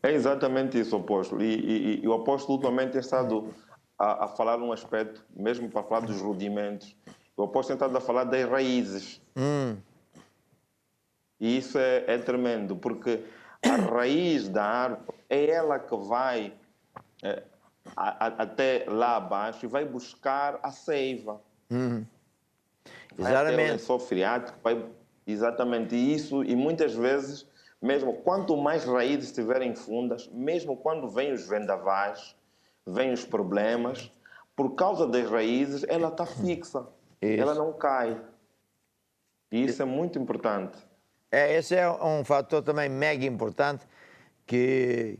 É exatamente isso, apóstolo. E o apóstolo ultimamente tem estado a falar um aspecto, mesmo para falar dos rudimentos, o apóstolo tem estado a falar das raízes. E isso é tremendo, porque a raiz da árvore é ela que vai até lá abaixo e vai buscar a seiva. Exatamente. Vai lençol freático, exatamente isso. E muitas vezes, mesmo quanto mais raízes estiverem fundas, mesmo quando vêm os vendavais, vêm os problemas, por causa das raízes, ela está fixa. Isso. Ela não cai. E isso é muito importante. Esse é um fator também mega importante que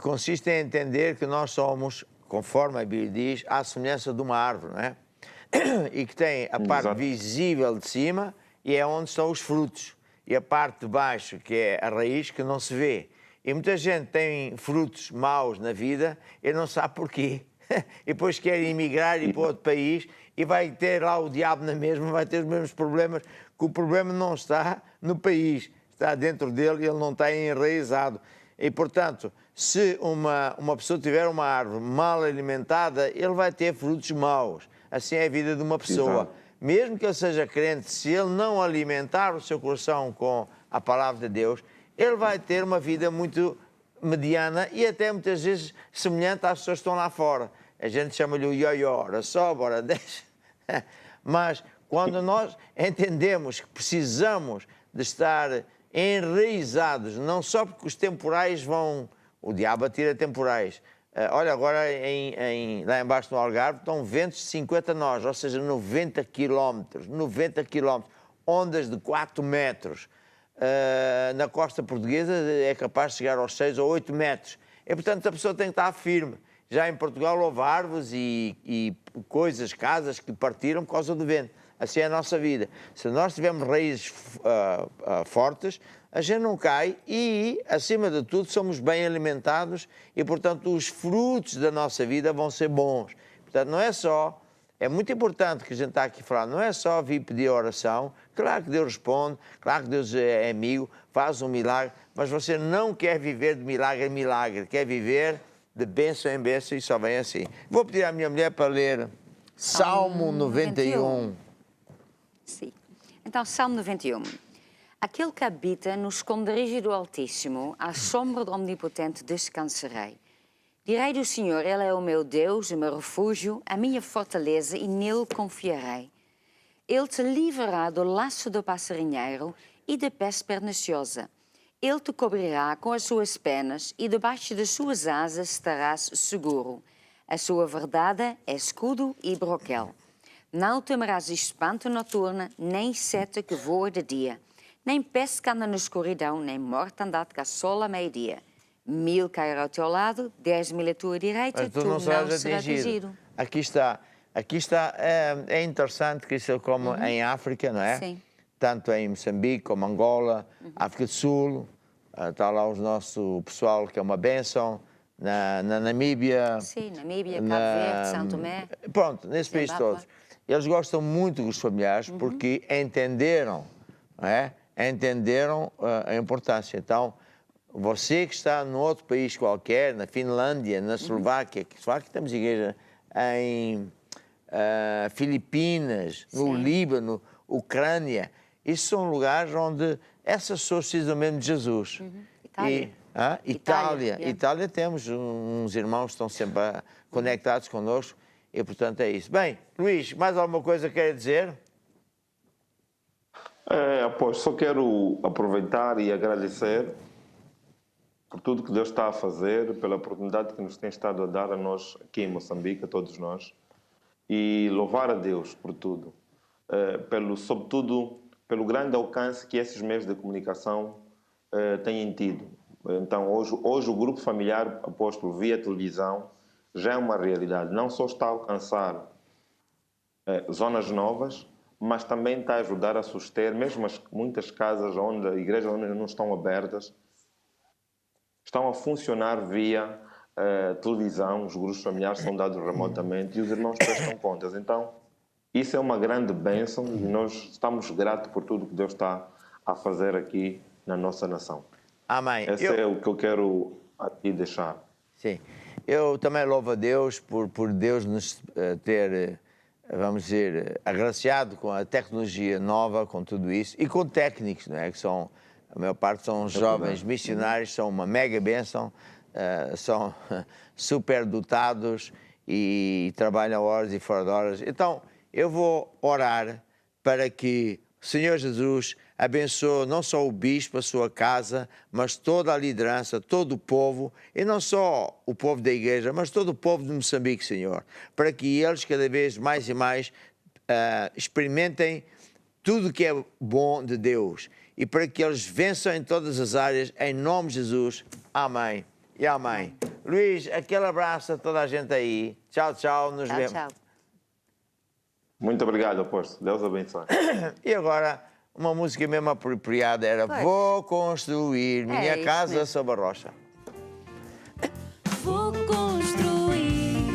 consiste em entender que nós somos, conforme a Bíblia diz, à semelhança de uma árvore, não é? E que tem a parte visível de cima e é onde estão os frutos. E a parte de baixo, que é a raiz, que não se vê. E muita gente tem frutos maus na vida e não sabe porquê. E depois quer emigrar e ir para outro país e vai ter lá o diabo na mesma, vai ter os mesmos problemas, que o problema não está no país, está dentro dele e ele não está enraizado. E, portanto, se uma pessoa tiver uma árvore mal alimentada, ele vai ter frutos maus. Assim é a vida de uma pessoa. Exato. Mesmo que ele seja crente, se ele não alimentar o seu coração com a palavra de Deus, ele vai ter uma vida muito mediana e até muitas vezes semelhante às pessoas que estão lá fora. A gente chama-lhe o ioiô, ora sobe, ora desce. Mas quando nós entendemos que precisamos de estar enraizados, não só porque os temporais vão... O diabo atira temporais. Olha, agora lá embaixo no Algarve estão ventos de 50 nós, ou seja, 90 quilómetros, ondas de 4 metros. Na costa portuguesa é capaz de chegar aos 6 ou 8 metros. E, portanto, a pessoa tem que estar firme. Já em Portugal houve árvores e coisas, casas que partiram por causa do vento. Assim é a nossa vida. Se nós tivermos raízes fortes, a gente não cai e, acima de tudo, somos bem alimentados e, portanto, os frutos da nossa vida vão ser bons. Portanto, não é só... É muito importante que a gente está aqui a falar, não é só vir pedir oração. Claro que Deus responde, claro que Deus é amigo, faz um milagre, mas você não quer viver de milagre em milagre, quer viver de bênção em bênção e só vem assim. Vou pedir à minha mulher para ler Salmo 91. Sim. Então, Salmo 91. Aquele que habita no esconderijo do Altíssimo, à sombra do Omnipotente descansarei. Direi do Senhor, Ele é o meu Deus, o meu refúgio, a minha fortaleza, e nele confiarei. Ele te livrará do laço do passarinheiro e da peste perniciosa. Ele te cobrirá com as suas penas e debaixo das suas asas estarás seguro. A sua verdade é escudo e broquel. Não temerás espanto noturno, nem seta que voa de dia, nem peste que anda na escuridão, nem mortandade que assola a meio-dia. 1000 cairá ao teu lado, 10.000 à tua direita, tu não serás atingido. Aqui está, é interessante que isso é como em África, não é? Sim. Tanto em Moçambique como Angola, África do Sul, está lá o nosso pessoal que é uma bênção, na Namíbia. Sim, Namíbia, Cabo Verde, São Tomé. Pronto, nesse país todos. Eles gostam muito dos familiares porque entenderam, não é? Entenderam a importância. Então, você que está num outro país qualquer, na Finlândia, na Eslováquia, temos igreja em Filipinas, no Líbano, Ucrânia, isso são lugares onde essas pessoas precisam mesmo de Jesus. Itália. Itália temos uns irmãos que estão sempre conectados connosco e, portanto, é isso. Bem, Luís, mais alguma coisa quer dizer? Após, só quero aproveitar e agradecer por tudo que Deus está a fazer, pela oportunidade que nos tem estado a dar a nós aqui em Moçambique, a todos nós, e louvar a Deus por tudo, sobretudo pelo grande alcance que esses meios de comunicação têm tido. Então, hoje o grupo familiar Apóstolo via televisão já é uma realidade. Não só está a alcançar zonas novas, mas também está a ajudar a suster, mesmo muitas casas onde a igreja onde não estão abertas, estão a funcionar via televisão, os grupos familiares são dados remotamente e os irmãos prestam contas. Então, isso é uma grande bênção e nós estamos gratos por tudo que Deus está a fazer aqui na nossa nação. Amém. Esse é o que eu quero aqui deixar. Sim. Eu também louvo a Deus por Deus nos ter, vamos dizer, agraciado com a tecnologia nova, com tudo isso, e com técnicos, não é? Que são, a maior parte são jovens missionários, são uma mega bênção, são super dotados e trabalham horas e fora de horas. Então, eu vou orar para que o Senhor Jesus abençoe não só o bispo, a sua casa, mas toda a liderança, todo o povo, e não só o povo da igreja, mas todo o povo de Moçambique, Senhor, para que eles cada vez mais e mais experimentem tudo que é bom de Deus e para que eles vençam em todas as áreas, em nome de Jesus. Amém e amém. Luís, aquele abraço a toda a gente aí. Tchau, tchau, nos vemos. Tchau. Muito obrigado, apóstolo. Deus abençoe. E agora, uma música mesmo apropriada era Pois. Vou construir minha isso casa mesmo. sobre a rocha. Vou construir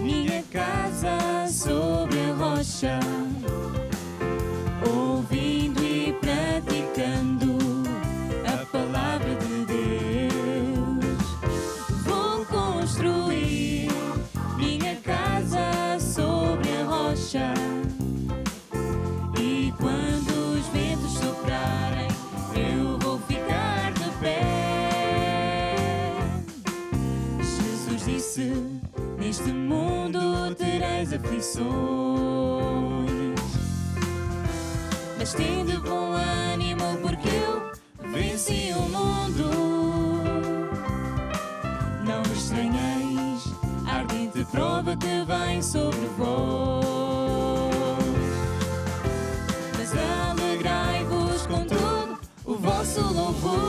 minha casa sobre a rocha, ouvindo e praticando a palavra de Deus. Vou construir minha casa sobre a rocha, e quando os ventos soprarem, eu vou ficar de pé. Jesus disse: neste mundo tereis aflições, mas tende bom ânimo, porque eu venci o mundo. Não estranheis a ardente prova que vem sobre vós, mas alegrai-vos com todo o vosso louvor,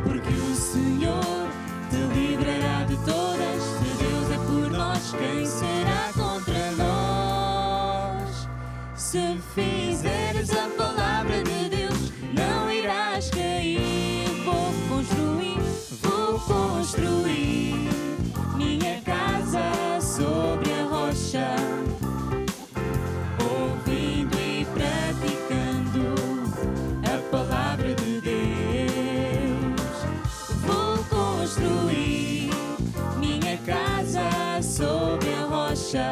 porque o Senhor te livrará de todas. Se Deus é por nós, quem será contra nós? Se fizeres a palavra de Deus, não irás cair. Vou construir minha casa sobre a rocha, ouvindo e praticando a palavra de Deus. Vou construir minha casa sobre a rocha,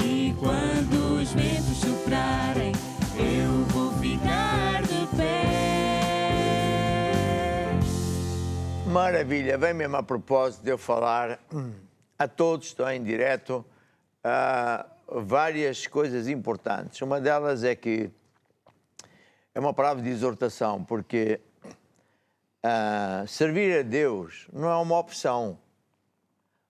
e quando os ventos soprarem, eu vou ficar de pé. Maravilha, vem mesmo a propósito de eu falar a todos, estou em direto, várias coisas importantes. Uma delas é que é uma palavra de exortação, porque servir a Deus não é uma opção,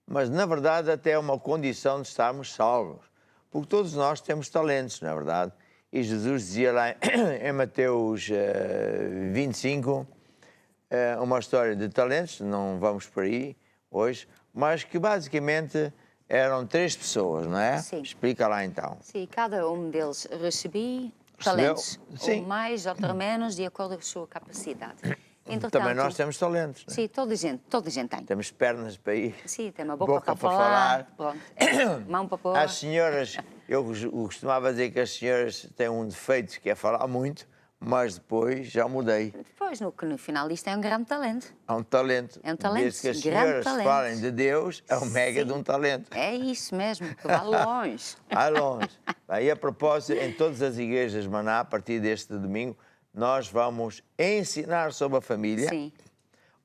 mas na verdade até é uma condição de estarmos salvos, porque todos nós temos talentos, não é verdade? E Jesus dizia lá em Mateus 25, uma história de talentos, não vamos por aí hoje, mas que basicamente eram 3 pessoas, não é? Sim. Explica lá então. Sim, cada um deles recebia Recebeu? talentos, Sim. ou mais, ou menos, de acordo com a sua cacacidade. Entretanto, Também nós temos talentos, não é? Sim, toda a gente tem. Temos pernas para ir. Sim, tem uma boca para falar. Pronto. Mão para pôr. As senhoras, eu costumava dizer que as senhoras têm um defeito que é falar muito, mas depois já mudei. Depois, no final, isto é um grande talento. É um talento. É um talento, Desde que as grande senhoras talento. falem de Deus, é um mega Sim. de um talento. É isso mesmo, que vai longe. Vai longe. Aí, a propósito, em todas as igrejas Maná, a partir deste domingo, nós vamos ensinar sobre a família, Sim.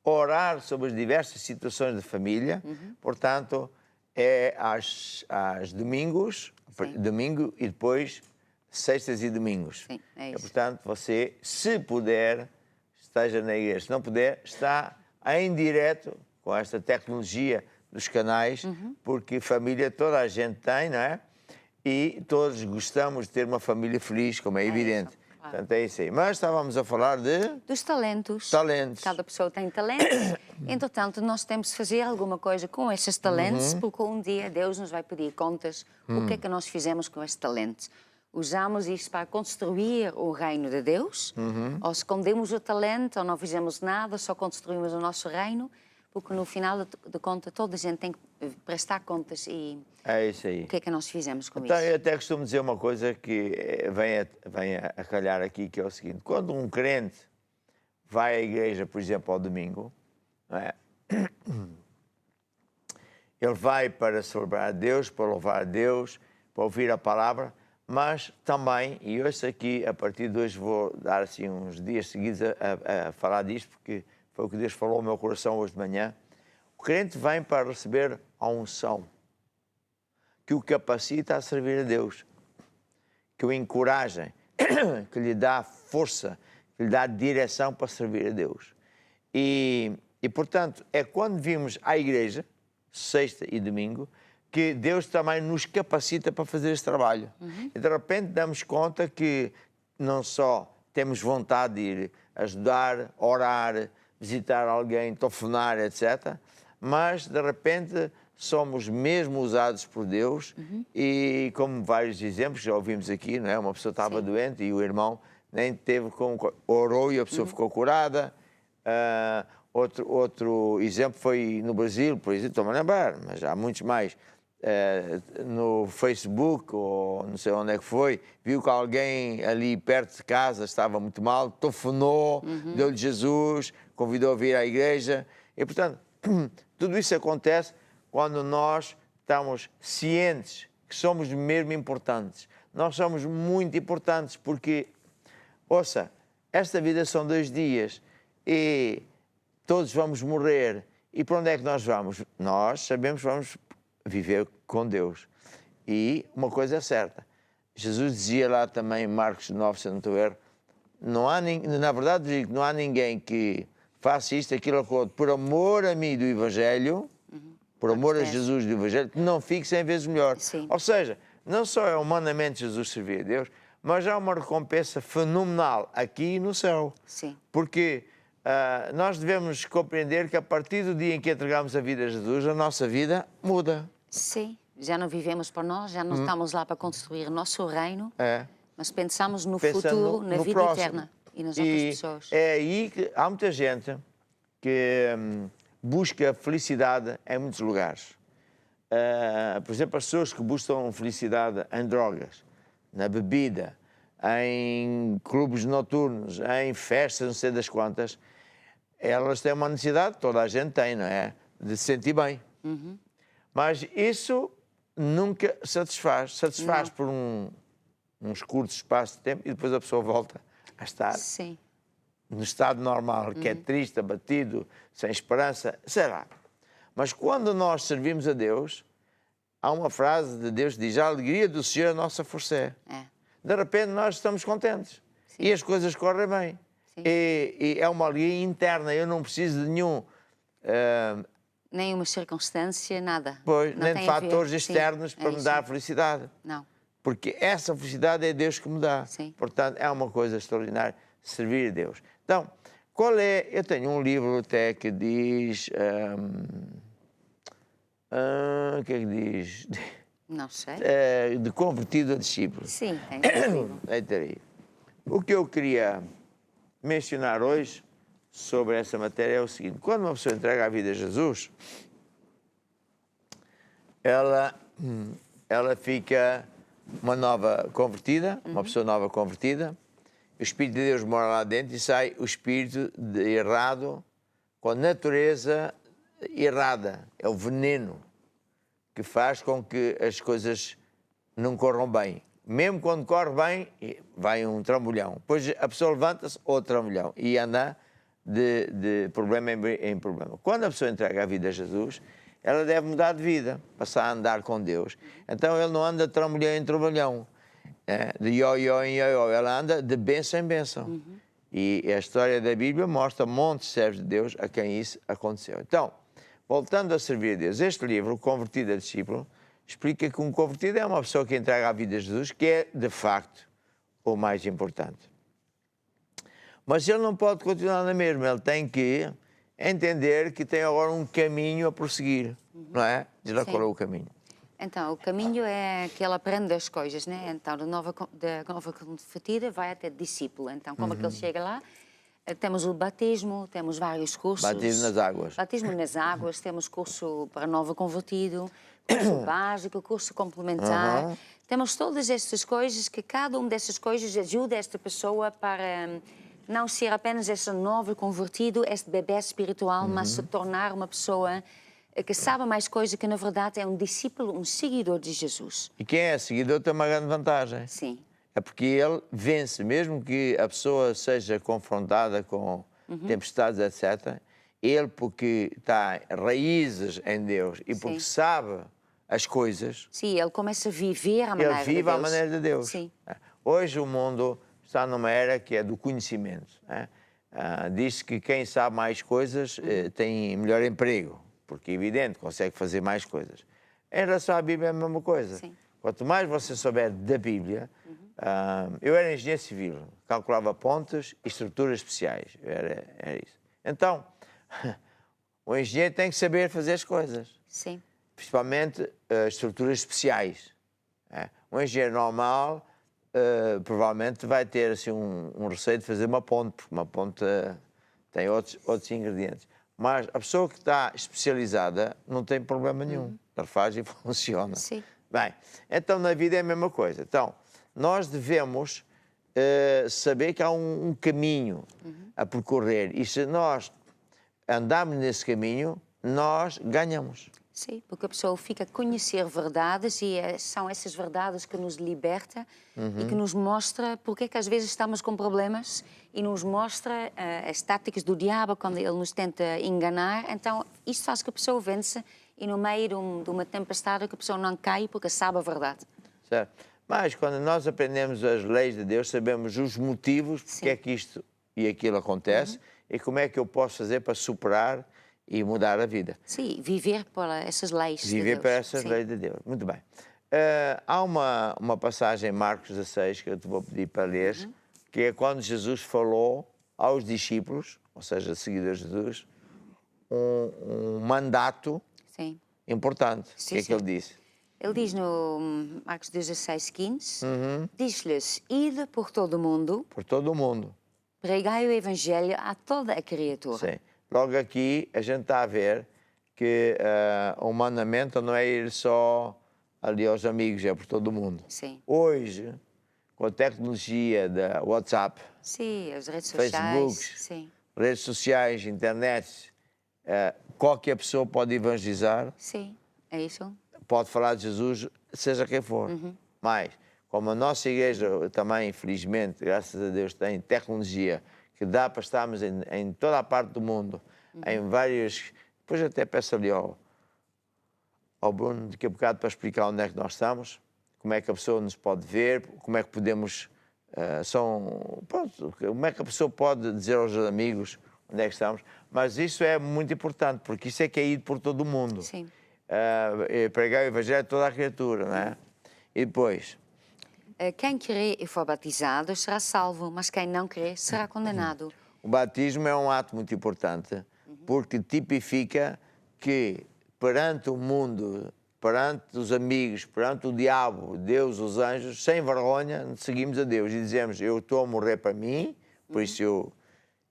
orar sobre as diversas situações de família. Portanto, é aos domingos, a domingo e depois sextas e domingos. Sim, é isso. Portanto, você, se puder, esteja na igreja. Se não puder, está em direto com esta tecnologia dos canais, porque família toda a gente tem, não é? E todos gostamos de ter uma família feliz, como é evidente. Isso, claro. Portanto, é isso aí. Mas estávamos a falar de Dos talentos. talentos. Cada pessoa tem talentos. Entretanto, nós temos de fazer alguma coisa com esses talentos, porque um dia Deus nos vai pedir contas. O que é que nós fizemos com esses talentos? Usamos isso para construir o reino de Deus? Ou escondemos o talento, ou não fizemos nada, só construímos o nosso reino? Porque no final de conta toda a gente tem que prestar contas e É isso aí. o que é que nós fizemos com Então, isso? eu até costumo dizer uma coisa que vem a calhar aqui, que é o seguinte. Quando um crente vai à igreja, por exemplo, ao domingo, não é? Ele vai para celebrar a Deus, para louvar a Deus, para ouvir a palavra, mas também, e hoje aqui, a partir de hoje, vou dar assim uns dias seguidos a falar disto, porque foi o que Deus falou ao meu coração hoje de manhã. O crente vem para receber a unção que o capacita a servir a Deus, que o encoraja, que lhe dá força, que lhe dá direção para servir a Deus. E portanto, é quando vimos à igreja, sexta e domingo, que Deus também nos capacita para fazer esse trabalho. E de repente damos conta que não só temos vontade de ir ajudar, orar, visitar alguém, telefonar, etc., mas de repente somos mesmo usados por Deus e, como vários exemplos, já ouvimos aqui, não é? Uma pessoa estava doente e o irmão nem teve como... Orou e a pessoa ficou curada. Outro exemplo foi no Brasil, por exemplo, estou-me a lembrar, mas há muitos mais. No Facebook, ou não sei onde é que foi, viu que alguém ali perto de casa estava muito mal, telefonou, deu-lhe Jesus, convidou a vir à igreja. E, portanto, tudo isso acontece quando nós estamos cientes que somos mesmo importantes. Nós somos muito importantes porque, ouça, esta vida são 2 dias e todos vamos morrer. E para onde é que nós vamos? Nós sabemos que vamos viver com Deus. E uma coisa é certa, Jesus dizia lá também em Marcos 9, se não estou a erro, na verdade digo, não há ninguém que faça isto, aquilo, aquilo, por amor a mim do Evangelho, por amor a Jesus do Evangelho, que não fique 100 vezes melhor. Sim. Ou seja, não só é humanamente Jesus servir a Deus, mas há uma recompensa fenomenal aqui e no céu. Sim. Porque nós devemos compreender que a partir do dia em que entregamos a vida a Jesus, a nossa vida muda. Sim, já não vivemos para nós, já não estamos lá para construir o nosso reino, mas pensamos no Pensando futuro, na no vida próximo. eterna e nas outras pessoas. É aí que há muita gente que busca felicidade em muitos lugares. Por exemplo, as pessoas que buscam felicidade em drogas, na bebida, em clubes noturnos, em festas, não sei das quantas, elas têm uma necessidade, toda a gente tem, não é? De se sentir bem. Mas isso nunca satisfaz. Satisfaz por uns curtos espaços de tempo e depois a pessoa volta a estar Sim. no estado normal, que é triste, abatido, sem esperança, sei lá. Mas quando nós servimos a Deus, há uma frase de Deus que diz: a alegria do Senhor é a nossa força. De repente nós estamos contentes. Sim. E as coisas correm bem. Sim. E é uma alegria interna, eu não preciso de nenhum... Nenhuma circunstância, nada. Pois, Não nem tem de a ver. fatores Sim, externos para me isso. dar felicidade. Não. Porque essa felicidade é Deus que me dá. Sim. Portanto, é uma coisa extraordinária servir a Deus. Então, qual é... Eu tenho um livro até que diz... o que é que diz? Não sei. De convertido a discípulo. Sim, é possível. Aí. O que eu queria mencionar hoje sobre essa matéria é o seguinte: quando uma pessoa entrega a vida a Jesus, ela fica uma nova convertida, uma pessoa nova convertida, o Espírito de Deus mora lá dentro e sai o espírito errado, com a natureza errada, é o veneno que faz com que as coisas não corram bem. Mesmo quando corre bem, vai um trambolhão. Depois a pessoa levanta-se, outro trambolhão, e anda de problema em problema. Quando a pessoa entrega a vida a Jesus, ela deve mudar de vida, passar a andar com Deus. Então ele não anda de trambolhão em trambolhão, de ioió em ioió, ela anda de bênção em bênção. E a história da Bíblia mostra montes de servos de Deus a quem isso aconteceu. Então, voltando a servir a Deus, este livro, O Convertido a Discípulo, explica que um convertido é uma pessoa que entrega a vida a Jesus, que é, de facto, o mais importante. Mas ele não pode continuar na mesma, ele tem que entender que tem agora um caminho a prosseguir, não é? Diz lá qual é o caminho. Então, o caminho é que ele aprende as coisas, né? Então, da nova convertida vai até discípulo. Então, como é que ele chega lá? Temos o batismo, temos vários cursos. Batismo nas águas. Batismo nas águas, temos curso para novo convertido, curso básico, curso complementar. Temos todas estas coisas que cada uma dessas coisas ajuda esta pessoa para não ser apenas esse novo convertido, este bebê espiritual, mas se tornar uma pessoa que sabe mais coisa, que na verdade é um discípulo, um seguidor de Jesus. E quem é seguidor tem uma grande vantagem. Sim. É porque ele vence, mesmo que a pessoa seja confrontada com tempestades, etc. Ele, porque está raízes em Deus e porque sabe as coisas... Sim, ele começa a viver a maneira de Deus. Ele vive à maneira de Deus. Sim. Hoje o mundo está numa era que é do conhecimento. Diz-se que quem sabe mais coisas tem melhor emprego, porque é evidente, consegue fazer mais coisas. Em relação à Bíblia é a mesma coisa. Sim. Quanto mais você souber da Bíblia... eu era engenheiro civil, calculava pontes e estruturas especiais. Era isso. Então, o engenheiro tem que saber fazer as coisas. Sim. Principalmente estruturas especiais. Um engenheiro normal provavelmente vai ter assim, um receio de fazer uma ponte, porque uma ponte tem outros ingredientes. Mas a pessoa que está especializada não tem problema nenhum. Ela faz e funciona. Sim. Bem, então na vida é a mesma coisa. Então, nós devemos saber que há um caminho a percorrer. E se nós andarmos nesse caminho, nós ganhamos. Sim, porque a pessoa fica a conhecer verdades e são essas verdades que nos liberta e que nos mostra porque é que às vezes estamos com problemas e nos mostra as táticas do diabo quando ele nos tenta enganar. Então, isto faz que a pessoa vença e no meio de uma tempestade que a pessoa não cai porque sabe a verdade. Certo. Mas quando nós aprendemos as leis de Deus, sabemos os motivos porque é que isto e aquilo acontece e como é que eu posso fazer para superar e mudar a vida. Sim, viver por essas leis de Deus. Viver por essas leis de Deus. Muito bem. Há uma passagem em Marcos 16 que eu te vou pedir para ler, que é quando Jesus falou aos discípulos, ou seja, seguidores de Jesus, um mandato importante. O que é que ele disse? Ele diz no Marcos 16, 15, diz-lhes, ide por todo o mundo. Por todo o mundo. Pregai o Evangelho a toda a criatura. Sim. Logo aqui a gente está a ver que o mandamento não é ir só ali aos amigos, é por todo o mundo. Sim. Hoje, com a tecnologia da WhatsApp, sim, as redes sociais, Facebook, redes sociais, internet, qualquer pessoa pode evangelizar. Sim, é isso. Pode falar de Jesus, seja quem for. Mas, como a nossa igreja também, infelizmente, graças a Deus, tem tecnologia que dá para estarmos em toda a parte do mundo, em vários... Depois até peço ali ao Bruno, daqui a bocado, para explicar onde é que nós estamos, como é que a pessoa nos pode ver, como é que podemos... como é que a pessoa pode dizer aos amigos onde é que estamos. Mas isso é muito importante, porque isso é que é ir por todo o mundo. Sim. Pregar o Evangelho a toda a criatura, não é? E depois... Quem crer e for batizado será salvo, mas quem não crer será condenado. O batismo é um ato muito importante, porque tipifica que perante o mundo, perante os amigos, perante o diabo, Deus, os anjos, sem vergonha, seguimos a Deus e dizemos, eu estou a morrer para mim, por isso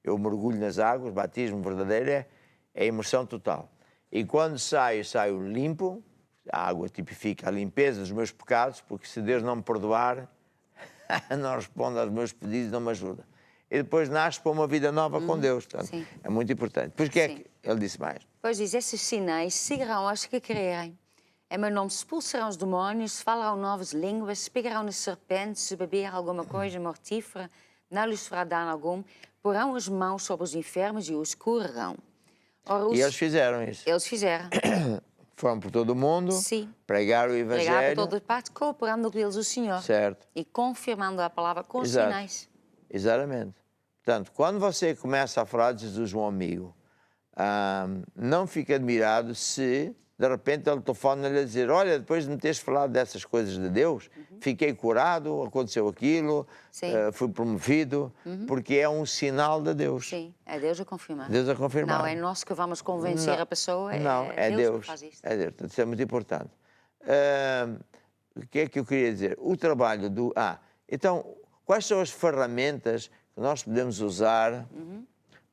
eu mergulho nas águas, batismo verdadeiro é imersão total. E quando saio limpo. A água tipifica a limpeza dos meus pecados, porque se Deus não me perdoar, não responde aos meus pedidos, não me ajuda. E depois nasce para uma vida nova com Deus. Portanto, é muito importante. Depois o que é que ele disse mais? Pois diz, esses sinais seguirão aos que crerem. Em meu nome se expulsarão os demónios, se falarão novas línguas, se pegarão nas serpentes, se beber alguma coisa mortífera, não lhes fará dano algum, porão as mãos sobre os enfermos e os curarão. Ora, E eles fizeram isso. Eles fizeram. Foram por todo o mundo, Sim. pregar o Pregar Evangelho. por todas partes, cooperando com eles o Senhor. Certo. E confirmando a palavra com os Exato. sinais. Exatamente. Portanto, quando você começa a falar de Jesus, um amigo, não fique admirado se, de repente, ele telefona-lhe a dizer: olha, depois de me teres falado dessas coisas de Deus, fiquei curado, aconteceu aquilo, Sim. fui promovido, porque é um sinal de Deus. Sim, é Deus a confirmar. Deus a confirmar. Não é nós que vamos convencer Não, a pessoa, não, é Deus. que faz isto. É Deus. Portanto, isso é muito importante. O que é que eu queria dizer? O trabalho do... então, quais são as ferramentas que nós podemos usar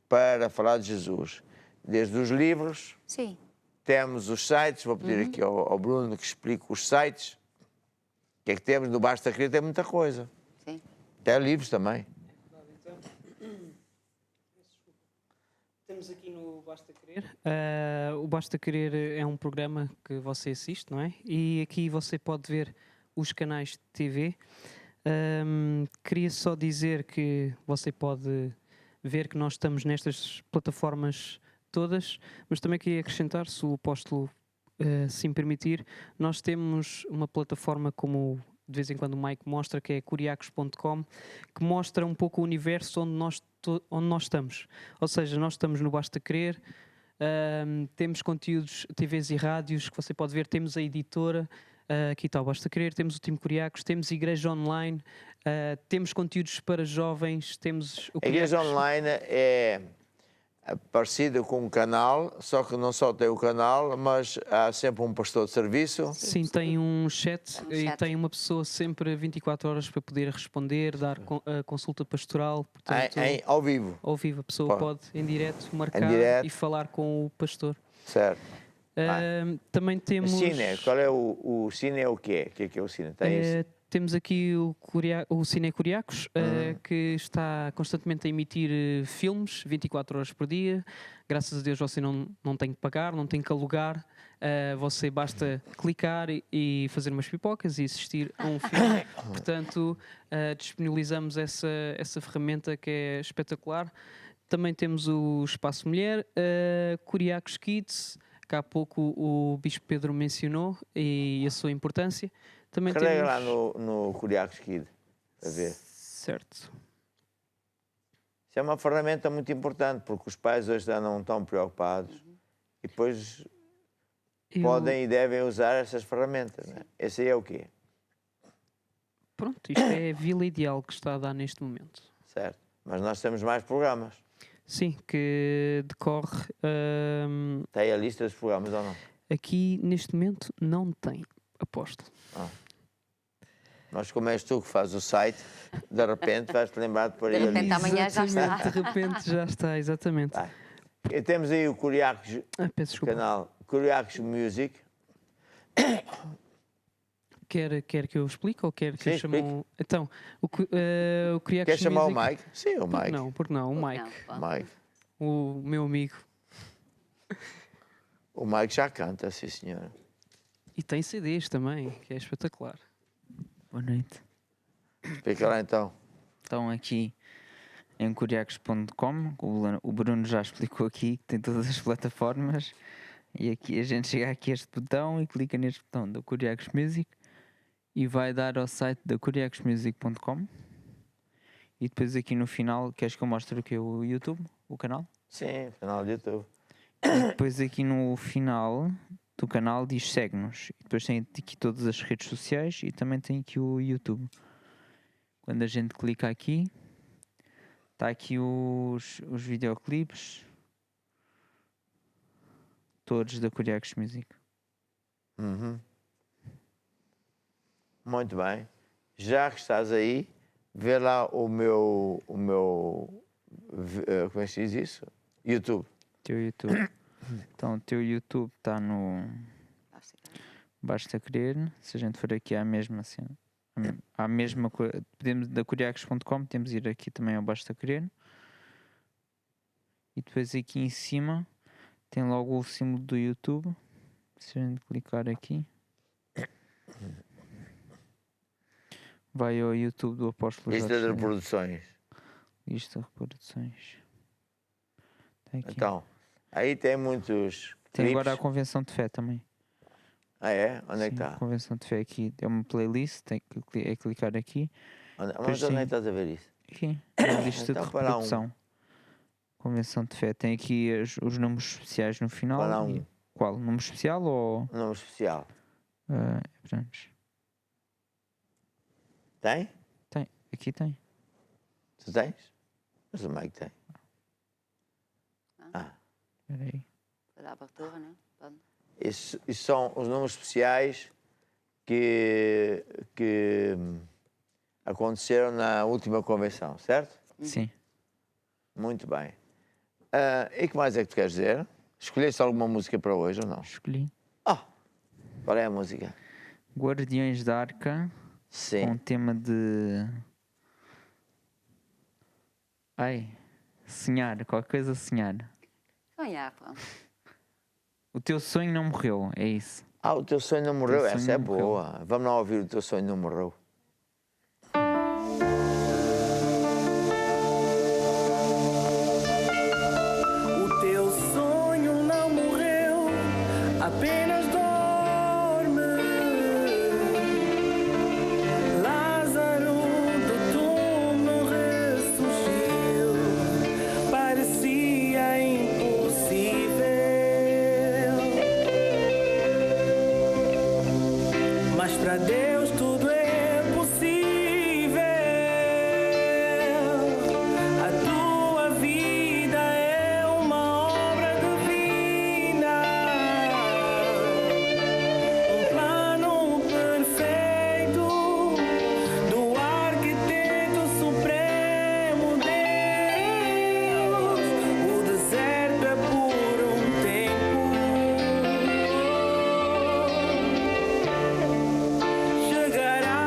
para falar de Jesus? Desde os livros, Sim. temos os sites, vou pedir aqui ao Bruno que explique os sites. O que é que temos? No Basta Crer tem muita coisa. Sim. Até livros também. Temos aqui no Basta Querer. O Basta Querer é um programa que você assiste, não é? E aqui você pode ver os canais de TV. Queria só dizer que você pode ver que nós estamos nestas plataformas todas, mas também queria acrescentar, se o apóstolo se me permitir, nós temos uma plataforma como de vez em quando o Mike mostra, que é curiacos.com, que mostra um pouco o universo onde nós estamos. Ou seja, nós estamos no Basta Querer, temos conteúdos, TVs e rádios que você pode ver, temos a editora, aqui está o Basta Querer, temos o time Curiacos, temos igreja online, temos conteúdos para jovens, temos o A igreja online é parecida com um canal, só que não só tem o canal, mas há sempre um pastor de serviço. Sim, tem um chat e chat. tem uma pessoa sempre 24 horas para poder responder, dar consulta pastoral. Portanto, Ao vivo. ao vivo, a pessoa pode em direto marcar direto. e falar com o pastor. Certo. Também temos... Cine, qual é o Cine? É o quê? O que é o Cine? Tem isso? Temos aqui o Cine Curiacos, que está constantemente a emitir filmes 24 horas por dia. Graças a Deus você não tem que pagar, não tem que alugar. Você basta clicar e fazer umas pipocas e assistir a um filme. Portanto, disponibilizamos essa ferramenta que é espetacular. Também temos o Espaço Mulher, Curiacos Kids, que há pouco o Bispo Pedro mencionou, e a sua importância. Também Carrega temos... lá no Curiacos Kid, para ver. Certo. Isso é uma ferramenta muito importante, porque os pais hoje já não estão preocupados e depois podem e devem usar essas ferramentas. Né? Esse aí é o quê? Pronto, isto é a Vila Ideal que está a dar neste momento. Certo. Mas nós temos mais programas. Sim, que decorre... Tem a lista dos programas ou não? Aqui, neste momento, não tem, apóstolo. Mas como és tu que fazes o site, de repente vais-te lembrar de pôr aí De a repente lista. amanhã já está. De repente já está, exatamente. E temos aí o Curiacos, Peço desculpa. canal Curiacos Music. Quer que eu explique ou quer que Sim, eu chame... explique. Então, o Curiacos Quer chamar Music... o Mike? Sim, o Mike. Porque não, o Mike. Mike. O meu amigo. O Mike já canta, sim senhor. E tem CDs também, que é espetacular. Boa noite. Explica lá então. Estão aqui em curiacos.com, o Bruno já explicou aqui que tem todas as plataformas, e aqui a gente chega aqui a este botão e clica neste botão da Curiacos Music e vai dar ao site da curiacosmusic.com, e depois aqui no final, queres que eu mostre o que? O YouTube, o canal? Sim, canal do YouTube. E depois aqui no final do canal diz segue-nos, e depois tem aqui todas as redes sociais e também tem aqui o YouTube. Quando a gente clica aqui, está aqui os videoclipes todos da Curiacos Music. Muito bem. Já que estás aí, vê lá o meu como é que se diz isso? YouTube. Teu YouTube. Então o teu YouTube está no Basta Querer. Se a gente for aqui à mesma cena, à mesma coisa, podemos da curiacos.com, temos de ir aqui também ao Basta Querer. E depois aqui em cima tem logo o símbolo do YouTube. Se a gente clicar aqui, vai ao YouTube do Apóstolo Lista de reproduções. Lista de reproduções. Tá aqui. Então, aí tem muitos Tem clipes. agora a Convenção de Fé também. Ah, é? Onde é que Sim, está? Convenção de Fé aqui. É uma playlist, tem que clicar aqui. Mas Depois onde é sim. que estás a ver isso? Aqui, a lista Então, de para lá um. reprodução. Convenção de Fé. Tem aqui os números especiais no final. Para lá e- um. Qual? Número especial ou... Um nome especial. pronto. Tem? Tem. Aqui tem. Tu tens? Mas o Mike tem. Ah. Espera aí. Para a abertura, não é? Pode. Isso são os números especiais que aconteceram na última convenção, certo? Sim. Muito bem. E que mais é que tu queres dizer? Escolheste alguma música para hoje ou não? Escolhi. Qual é a música? Guardiões da Arca. Sim. Com tema de... Ai, sonhar, qualquer coisa sonhar. Sonhar, pronto. O teu sonho não morreu, é isso. O teu sonho não morreu? O teu sonho Essa é não morreu. boa. Vamos lá ouvir O Teu Sonho Não Morreu. O teu sonho não morreu, apenas dorme. Lázaro do túmulo ressurgiu, parecia impossível, mas para Deus tudo é possível. A tua vida é uma obra divina, um plano perfeito do arquiteto supremo Deus. O deserto é por um tempo, chegará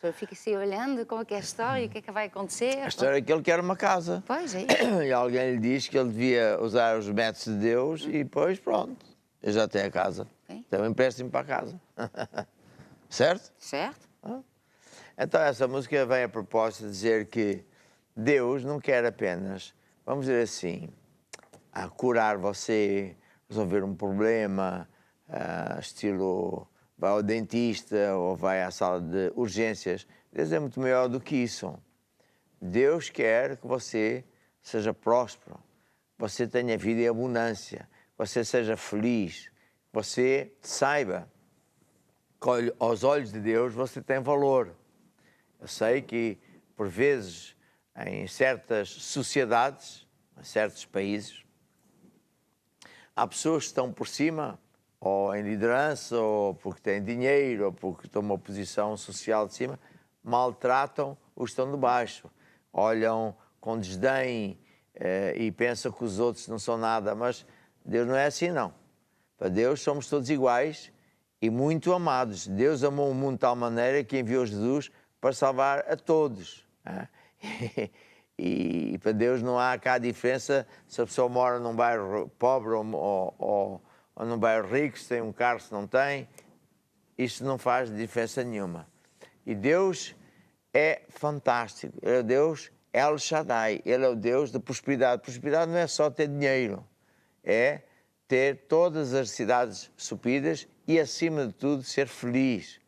Eu fico assim olhando como é que é a história, o que é que vai acontecer. A história é que ele quer uma casa. Pois é isso. E alguém lhe diz que ele devia usar os métodos de Deus e depois, pronto, ele já tem a casa. Sim. Então empréstimo para a casa. Certo? Certo? Então essa música vem a propósito de dizer que Deus não quer apenas, vamos dizer assim, a curar você, resolver um problema, estilo vai ao dentista ou vai à sala de urgências. Deus é muito maior do que isso. Deus quer que você seja próspero, que você tenha vida em abundância, que você seja feliz, que você saiba que aos olhos de Deus você tem valor. Eu sei que, por vezes, em certas sociedades, em certos países, há pessoas que estão por cima, ou em liderança, ou porque têm dinheiro, ou porque estão numa posição social de cima, maltratam os que estão de baixo. Olham com desdém e pensam que os outros não são nada. Mas Deus não é assim, não. Para Deus somos todos iguais e muito amados. Deus amou o mundo de tal maneira que enviou Jesus para salvar a todos. E para Deus não há cá diferença se a pessoa mora num bairro pobre ou num bairro rico, se tem um carro, se não tem. Isso não faz diferença nenhuma. E Deus é fantástico. Ele é Deus El Shaddai. Ele é o Deus da prosperidade. Prosperidade não é só ter dinheiro. É ter todas as cidades supridas e, acima de tudo, ser feliz.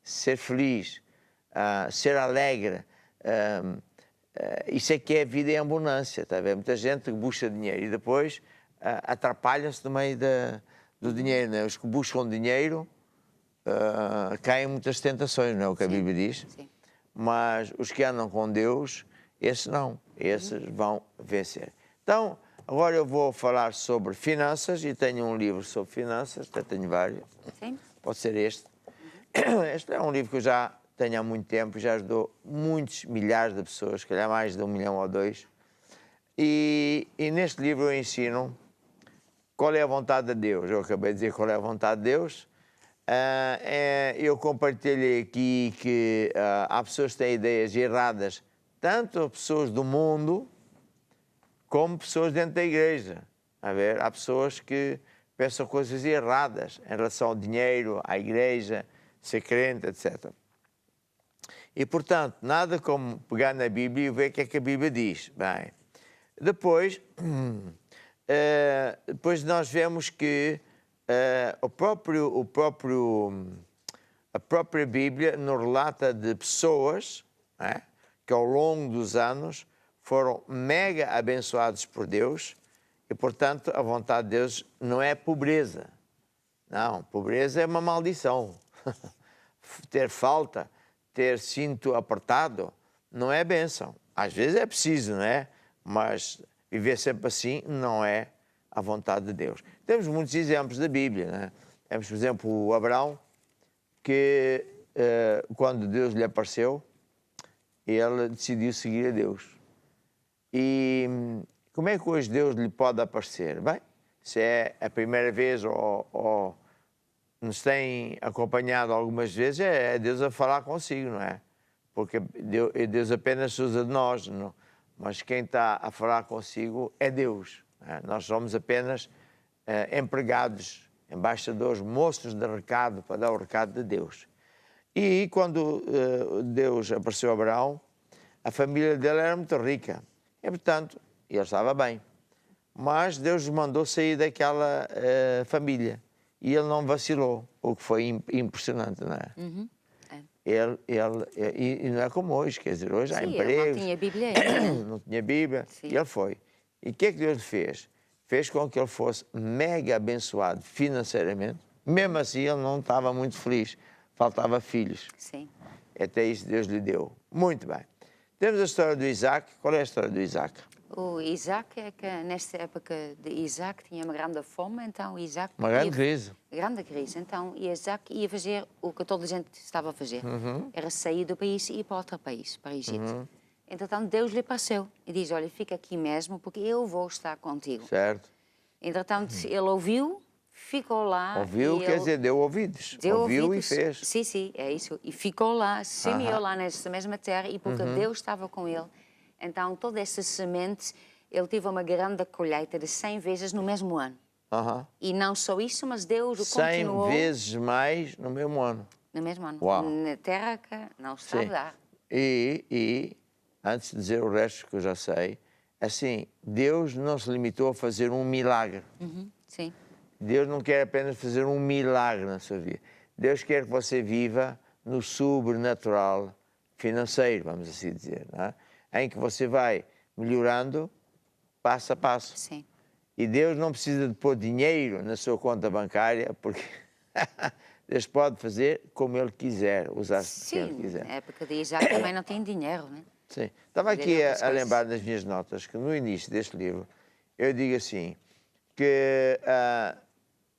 Ser feliz. Ser alegre. Isso é que é vida em abundância. Tá a ver? Muita gente que busca dinheiro e depois atrapalha-se no meio do dinheiro. Né? Os que buscam dinheiro caem em muitas tentações, não é o que a Bíblia diz? Sim. Mas os que andam com Deus, esses não. Esses vão vencer. Então, agora eu vou falar sobre finanças e tenho um livro sobre finanças, até tenho vários. Sim. Pode ser este. Este é um livro que eu já tenho há muito tempo, já ajudou muitos milhares de pessoas, se calhar mais de 1 milhão ou 2. E neste livro eu ensino qual é a vontade de Deus. Eu acabei de dizer qual é a vontade de Deus. Eu compartilhei aqui que há pessoas que têm ideias erradas, tanto pessoas do mundo como pessoas dentro da igreja. Há pessoas que pensam coisas erradas em relação ao dinheiro, à igreja, ser crente, etc. E, portanto, nada como pegar na Bíblia e ver o que é que a Bíblia diz. Bem, depois nós vemos que a própria Bíblia nos relata de pessoas que ao longo dos anos foram mega abençoados por Deus e, portanto, a vontade de Deus não é pobreza. Não, pobreza é uma maldição. Ter falta, ter cinto apertado, não é bênção. Às vezes é preciso, não é? Mas viver sempre assim não é a vontade de Deus. Temos muitos exemplos da Bíblia, não é? Temos, por exemplo, o Abraão, que quando Deus lhe apareceu, ele decidiu seguir a Deus. E como é que hoje Deus lhe pode aparecer? Bem, se é a primeira vez ou nos tem acompanhado algumas vezes, é Deus a falar consigo, não é? Porque Deus apenas usa de nós, não? Mas quem está a falar consigo é Deus. Não é? Nós somos apenas empregados, embaixadores, moços de recado para dar o recado de Deus. E quando Deus apareceu a Abraão, a família dele era muito rica. E, portanto, ele estava bem. Mas Deus o mandou sair daquela família. E ele não vacilou, o que foi impressionante, não é? Uhum. E não é como hoje, quer dizer, hoje há Sim, empregos. ele não tinha Bíblia ainda. Não tinha Bíblia. Sim. E ele foi. E o que é que Deus lhe fez? Fez com que ele fosse mega abençoado financeiramente. Mesmo assim, ele não estava muito feliz. Faltava filhos. Sim. Até isso Deus lhe deu. Muito bem. Temos a história do Isaac. Qual é a história do Isaac? O Isaac é que, nesta época de Isaac, tinha uma grande fome, então Isaac... Uma grande crise. Grande crise. Então Isaac ia fazer o que toda a gente estava a fazer. Uhum. Era sair do país e ir para outro país, para o Egito. Entretanto, Deus lhe apareceu e diz, olha, fica aqui mesmo, porque eu vou estar contigo. Certo. Entretanto, ele ouviu, ficou lá. Ouviu, e quer ele dizer, deu ouvidos. deu Ouviu ouvidos. e fez. Sim, sim, é isso. E ficou lá, semeou lá nessa mesma terra, e porque Deus estava com ele, então toda essa semente, ele teve uma grande colheita de 100 vezes no mesmo ano. E não só isso, mas Deus o 100 continuou vezes mais no mesmo ano. no mesmo ano. Uau. Na terra que não estava a Sim. dar. E, antes de dizer o resto que eu já sei, assim, Deus não se limitou a fazer um milagre. Sim. Deus não quer apenas fazer um milagre na sua vida. Deus quer que você viva no sobrenatural financeiro, vamos assim dizer, não é? Em que você vai melhorando passo a passo. Sim. E Deus não precisa de pôr dinheiro na sua conta bancária, porque Deus pode fazer como Ele quiser, usar o que Ele Sim, quiser. na época de Isaac também não tinha dinheiro, né? Sim. Estava aqui Fazer outras a coisas. lembrar das minhas notas que no início deste livro eu digo assim, que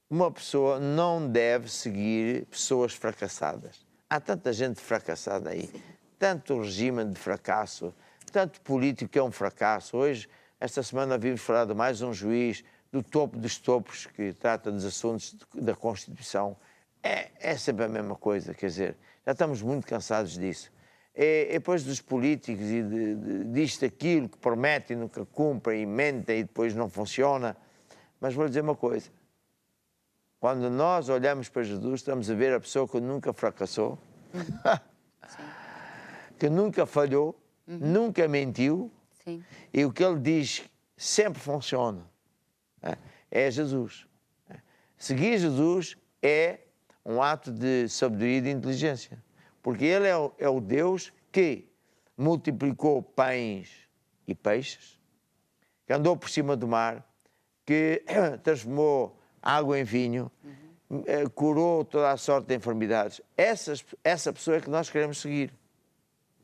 uma pessoa não deve seguir pessoas fracassadas. Há tanta gente fracassada aí, tanto regime de fracasso, tanto político que é um fracasso. Hoje, esta semana, vimos falar de mais um juiz do topo dos topos que trata dos assuntos da Constituição. É sempre a mesma coisa, quer dizer, já estamos muito cansados disso. E depois dos políticos e disto, aquilo, que prometem, nunca cumprem, e mentem e depois não funciona. Mas vou dizer uma coisa. Quando nós olhamos para Jesus, estamos a ver a pessoa que nunca fracassou, que nunca falhou, nunca mentiu, Sim. e o que ele diz sempre funciona. É Jesus. Seguir Jesus é um ato de sabedoria e de inteligência. Porque Ele é o Deus que multiplicou pães e peixes, que andou por cima do mar, que transformou água em vinho, curou toda a sorte de enfermidades. Essa pessoa é que nós queremos seguir.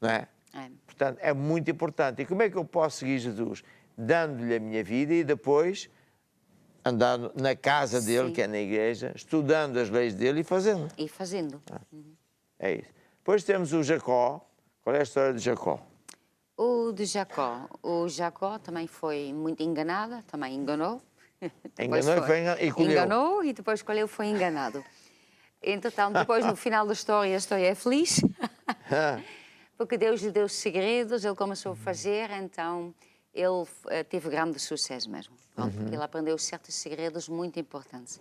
Não é? Portanto, é muito importante. E como é que eu posso seguir Jesus? Dando-lhe a minha vida e depois andando na casa dele, que é na igreja, estudando as leis dele e fazendo. E fazendo. É isso. Depois temos o Jacó. Qual é a história de Jacó? O de Jacó. O Jacó também foi muito enganado, também enganou. E colheu. Enganou e depois colheu, foi enganado. Então, depois, no final da história, a história é feliz. Porque Deus lhe deu segredos, ele começou a fazer, então ele teve grande sucesso mesmo. Pronto, porque ele aprendeu certos segredos muito importantes.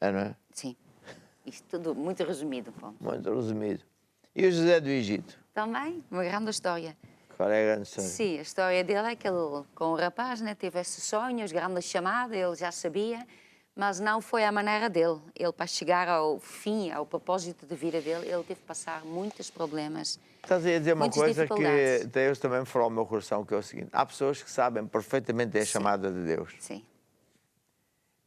Não é? Sim. Isto tudo muito resumido. Pronto. Muito resumido. E o José do Egito? Também, uma grande história. Qual é a grande história? Sim, a história dele é que ele, com o rapaz, né, teve esses sonhos, grande chamada, ele já sabia, mas não foi a maneira dele. Ele, para chegar ao fim, ao propósito de vida dele, ele teve que passar muitos problemas. Estás a dizer uma muitas coisa que dificuldades. Deus também me falou ao meu coração, que é o seguinte. Há pessoas que sabem perfeitamente a chamada de Deus. Sim.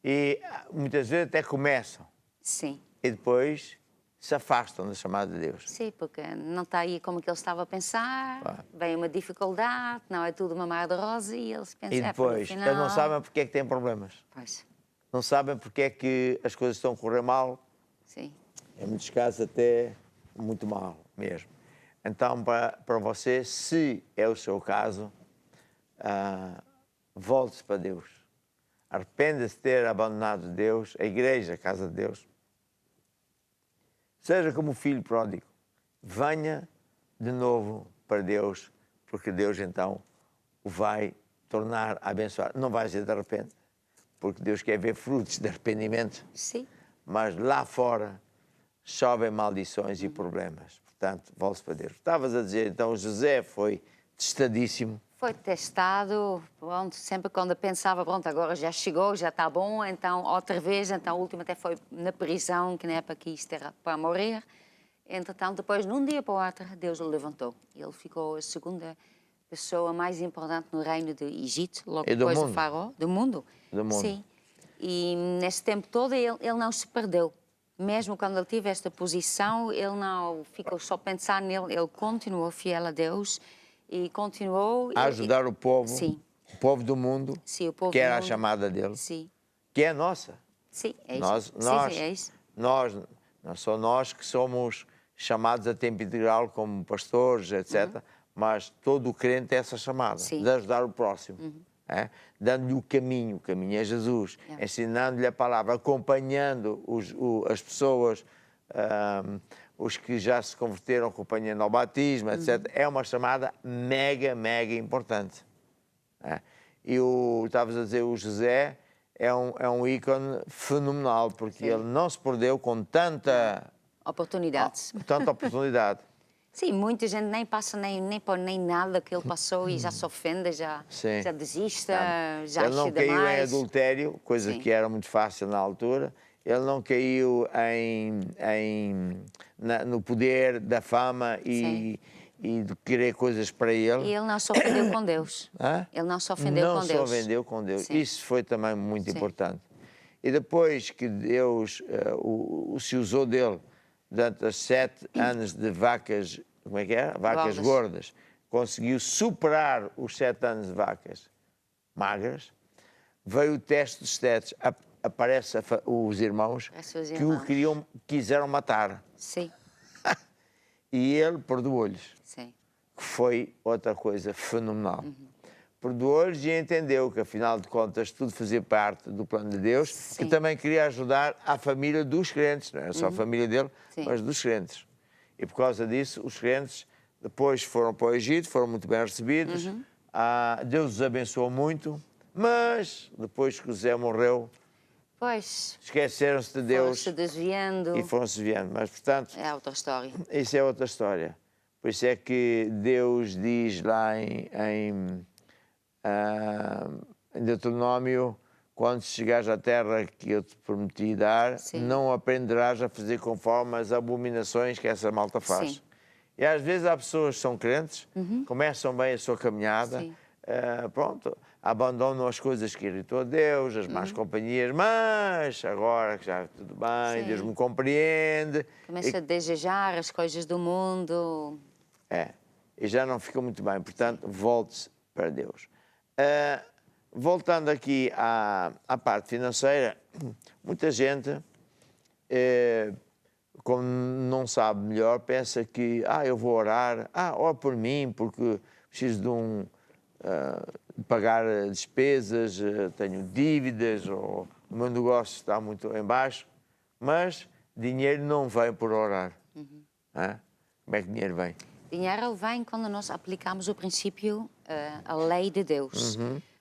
E muitas vezes até começam. Sim. E depois se afastam da chamada de Deus. Sim, porque não está aí como que ele estava a pensar, vem uma dificuldade, não é tudo uma mar de rosa e eles pensam... E depois, eles não sabem porque é que têm problemas. Pois. Não sabem porque é que as coisas estão a correr mal. Sim. Em muitos casos até muito mal mesmo. Então, para você, se é o seu caso, volte-se para Deus. Arrependa-se de ter abandonado Deus, a igreja, a casa de Deus. Seja como o filho pródigo. Venha de novo para Deus, porque Deus então o vai tornar abençoado. Não vai ser de repente, porque Deus quer ver frutos de arrependimento. Sim. Mas lá fora chovem maldições e problemas. Portanto, volte para Deus. Estavas a dizer, então, José foi testadíssimo. Foi testado, pronto, sempre quando pensava, pronto, agora já chegou, já está bom, então outra vez, então o último até foi na prisão, que na época quis ter para morrer. Entretanto, depois, num dia para o outro, Deus o levantou. Ele ficou a segunda pessoa mais importante no reino do Egito, logo depois do faraó, do mundo. Do mundo. Sim. E nesse tempo todo ele não se perdeu. Mesmo quando ele teve esta posição, ele não ficou só a pensar nele, ele continuou fiel a Deus e continuou... A ajudar o povo, sim. O povo do mundo, sim, o povo que era mundo. A chamada dele, sim. Que é nossa. Sim, é isso. Nós, é isso. Não só nós que somos chamados a tempo integral como pastores, etc., mas todo o crente tem essa chamada, de ajudar o próximo. dando-lhe o caminho é Jesus, ensinando-lhe a palavra, acompanhando as pessoas, os que já se converteram, acompanhando ao batismo, etc. É uma chamada mega, mega importante. E estavas a dizer, o José é um ícone fenomenal, porque ele não se perdeu com tanta oportunidade. Sim, muita gente nem passa nem por nem nada que ele passou e já se ofende, já desista, já ele não acha caiu demais. em adultério, coisa que era muito fácil na altura. Ele não caiu no poder da fama e de querer coisas para ele. E ele não se ofendeu com Deus. Ele não se ofendeu com Deus. Não se ofendeu com Deus. Sim. Isso foi também muito importante. E depois que Deus se usou dele durante os 7 anos de vacas, como é que era? Vacas gordas. Conseguiu superar os 7 anos de vacas magras. Veio o teste dos testes. Aparecem os irmãos que o quiseram matar. Sim. E ele perdoou-lhes. Sim. Que foi outra coisa fenomenal. Perdoou-lhes e entendeu que, afinal de contas, tudo fazia parte do plano de Deus, que também queria ajudar a família dos crentes, não era só a família dele, mas dos crentes. E por causa disso, os crentes depois foram para o Egito, foram muito bem recebidos, Deus os abençoou muito, mas depois que José morreu, esqueceram-se de Deus. Foram-se desviando. E foram-se desviando. Mas, portanto... É outra história. Isso é outra história. Por isso é que Deus diz lá em Deuteronômio, quando chegares à terra que eu te prometi dar, não aprenderás a fazer conforme as abominações que essa malta faz. Sim. E às vezes há pessoas que são crentes, começam bem a sua caminhada, abandonam as coisas que irritam a Deus, as más companhias, mas agora que já tudo bem, Deus me compreende. Começa a desejar as coisas do mundo. E já não fica muito bem, portanto, volte-se para Deus. Voltando aqui à parte financeira, muita gente, como não sabe melhor, pensa que eu vou orar, ora por mim, porque preciso de pagar despesas, tenho dívidas, ou o meu negócio está muito em baixo, mas dinheiro não vem por orar. Como é que dinheiro vem? Dinheiro vem quando nós aplicamos o princípio, a lei de Deus.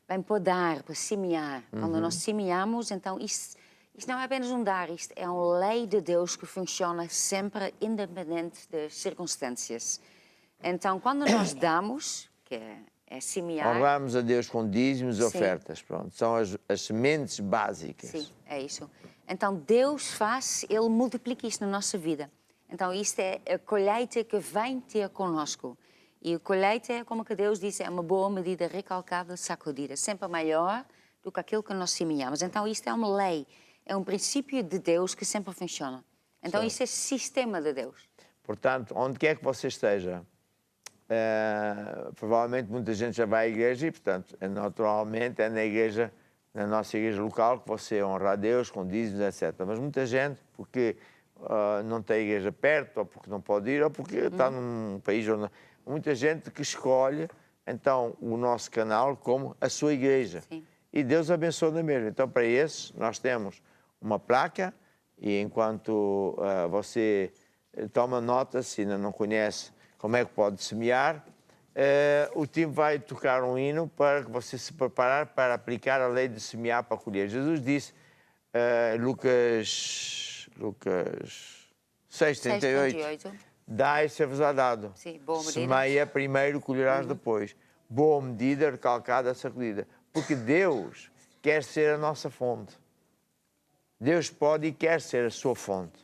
Vem para dar, para semear. Quando nós semeamos, então isto não é apenas um dar, isto é uma lei de Deus que funciona sempre independente das circunstâncias. Então, quando nós damos, que é semear... Honramos a Deus com dízimos e ofertas, pronto. São as sementes básicas. Sim, é isso. Então, Deus faz, Ele multiplica isto na nossa vida. Então, isto é a colheita que vem ter conosco. E a colheita, como que Deus disse, é uma boa medida recalcada, sacudida, sempre maior do que aquilo que nós semeamos. Então, isto é uma lei, é um princípio de Deus que sempre funciona. Então, isto é sistema de Deus. Portanto, onde quer que você esteja, provavelmente muita gente já vai à igreja e, portanto, naturalmente é na nossa igreja local que você honra a Deus com dízimos, etc. Mas muita gente, porque não tem igreja perto, ou porque não pode ir, ou porque está num país onde... Muita gente que escolhe, então, o nosso canal como a sua igreja. E Deus abençoa na mesma. Então, para esses, nós temos uma placa e enquanto você toma nota, se ainda não conhece como é que pode semear, o time vai tocar um hino para que você se preparar para aplicar a lei de semear para colher. Jesus disse, Lucas 6:38, dai e ser-vos-á dado. Semeia primeiro, colherás depois. Boa medida, recalcada, sacudida. Porque Deus quer ser a nossa fonte. Deus pode e quer ser a sua fonte.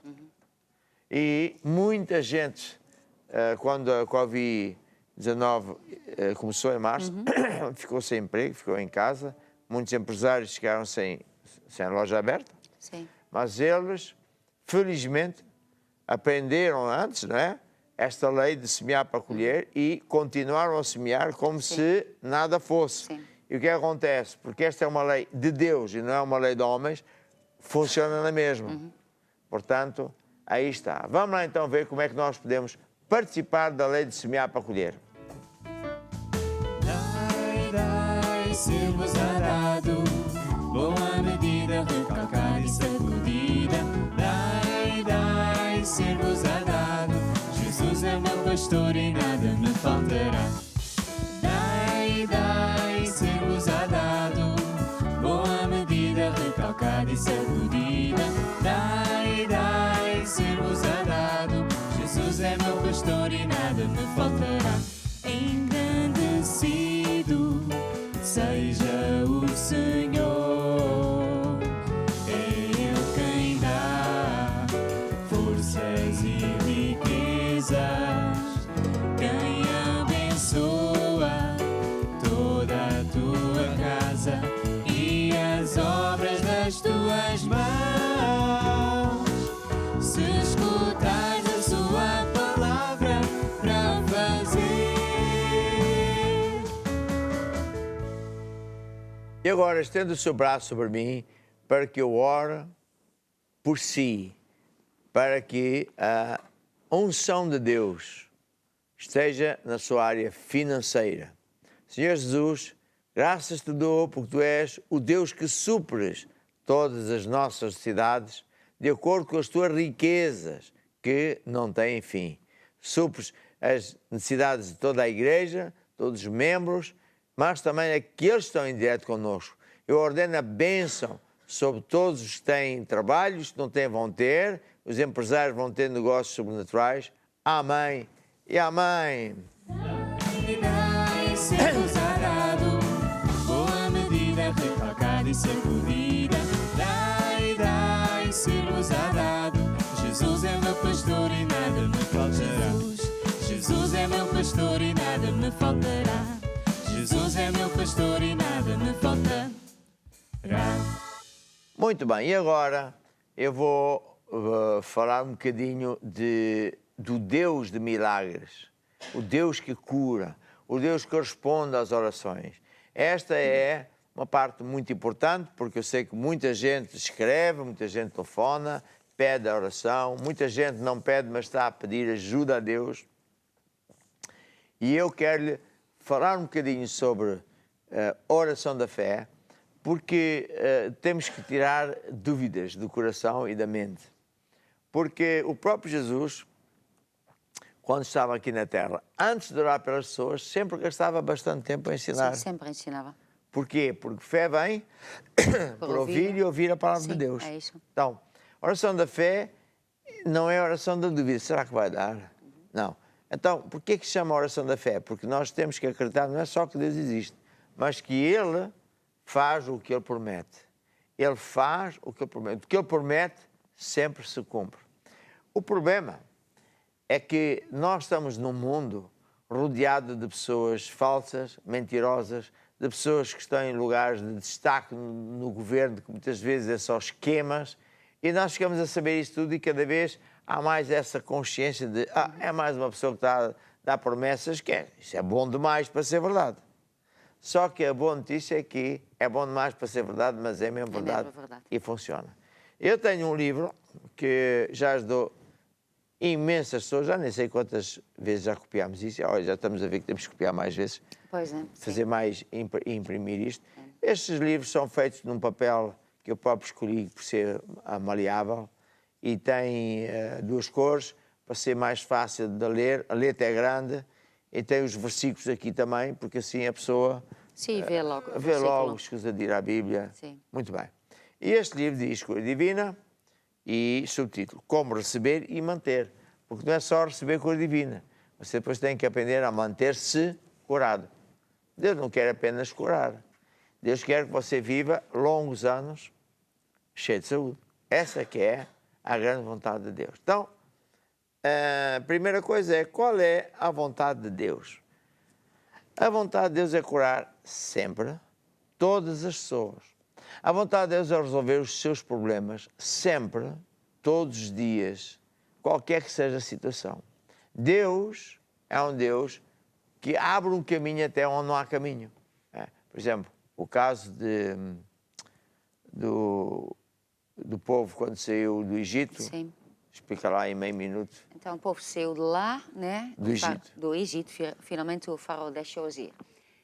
E muita gente, quando a Covid-19 começou em março, ficou sem emprego, ficou em casa. Muitos empresários ficaram sem loja aberta. Mas eles, felizmente, aprenderam antes, não é? Esta lei de semear para colher e continuaram a semear como se nada fosse. E o que acontece? Porque esta é uma lei de Deus e não é uma lei de homens, funciona na mesma. Portanto, aí está. Vamos lá então ver como é que nós podemos participar da lei de semear para colher. Dai, ser-vos-á dado. Boa medida, recalcada e sacudida. Dai, dai, ser-vos-á dado. Jesus é meu pastor e nada me faltará. Dai, dai, ser-vos-á dado. Boa medida, recalcada e sacudida. Dai, dai, ser-vos-á dado. Jesus é meu pastor e nada me faltará. Engrandecido seja o Senhor, é Ele quem dá forças e riquezas, quem abençoa toda a tua casa e as obras das tuas mãos. Se escutares a sua palavra para fazer. E agora estenda o seu braço sobre mim para que eu ore por si, para que a unção de Deus esteja na sua área financeira. Senhor Jesus, graças te dou porque tu és o Deus que supres todas as nossas necessidades de acordo com as tuas riquezas que não têm fim. Supres as necessidades de toda a igreja, todos os membros, mas também aqueles que estão em direto connosco. Eu ordeno a bênção sobre todos os que têm trabalhos, que não têm, vão ter, os empresários vão ter negócios sobrenaturais. Amém e amém. Dai, ser-vos-á dado. Boa medida, recalcada e sacudida. Dai, dai, ser-vos-á dado. Jesus é meu pastor e nada me faltará. Jesus é meu pastor e nada me faltará. Jesus é meu pastor e nada me faltará. Muito bem, e agora eu vou falar um bocadinho do Deus de milagres, o Deus que cura, o Deus que responde às orações. Esta é uma parte muito importante, porque eu sei que muita gente escreve, muita gente telefona, pede a oração, muita gente não pede, mas está a pedir ajuda a Deus. E eu quero-lhe falar um bocadinho sobre a oração da fé, porque temos que tirar dúvidas do coração e da mente. Porque o próprio Jesus, quando estava aqui na Terra, antes de orar pelas pessoas, sempre gastava bastante tempo a ensinar. Sim, sempre ensinava. Porquê? Porque fé vem por ouvir e ouvir a palavra de Deus. É isso. Então, a oração da fé não é a oração da dúvida. Será que vai dar? Não. Então, por que se chama oração da fé? Porque nós temos que acreditar, não é só que Deus existe, mas que Ele faz o que Ele promete. Ele faz o que Ele promete. O que Ele promete sempre se cumpre. O problema é que nós estamos num mundo rodeado de pessoas falsas, mentirosas, de pessoas que estão em lugares de destaque no governo, que muitas vezes é só esquemas, e nós chegamos a saber isso tudo e cada vez há mais essa consciência de é mais uma pessoa que está a dar promessas que isso é bom demais para ser verdade. Só que a boa notícia é que é bom demais para ser verdade, mas é mesmo verdade, e funciona. Eu tenho um livro que já ajudou imensas pessoas, já nem sei quantas vezes já copiámos isso, olha, já estamos a ver que temos que copiar mais vezes, Pois é. fazer mais e imprimir isto. Estes livros são feitos num papel que eu próprio escolhi por ser maleável e tem duas cores para ser mais fácil de ler, a letra é grande e tem os versículos aqui também, porque assim a pessoa Sim, vê logo. o vê logo, versículo. escusa de ir à Bíblia. Sim. Muito bem. E este livro diz Cura Divina e subtítulo Como Receber e Manter. Porque não é só receber cura divina, você depois tem que aprender a manter-se curado. Deus não quer apenas curar. Deus quer que você viva longos anos cheio de saúde. Essa que é a grande vontade de Deus. Então, a primeira coisa é, qual é a vontade de Deus? A vontade de Deus é curar sempre todas as pessoas. A vontade de Deus é resolver os seus problemas sempre, todos os dias, qualquer que seja a situação. Deus é um Deus que abre um caminho até onde não há caminho. Por exemplo, o caso do povo quando saiu do Egito. Sim. Explica lá em meio minuto. Então o povo saiu de lá, né? Do Egito. Do Egito, finalmente o faraó deixou-os ir.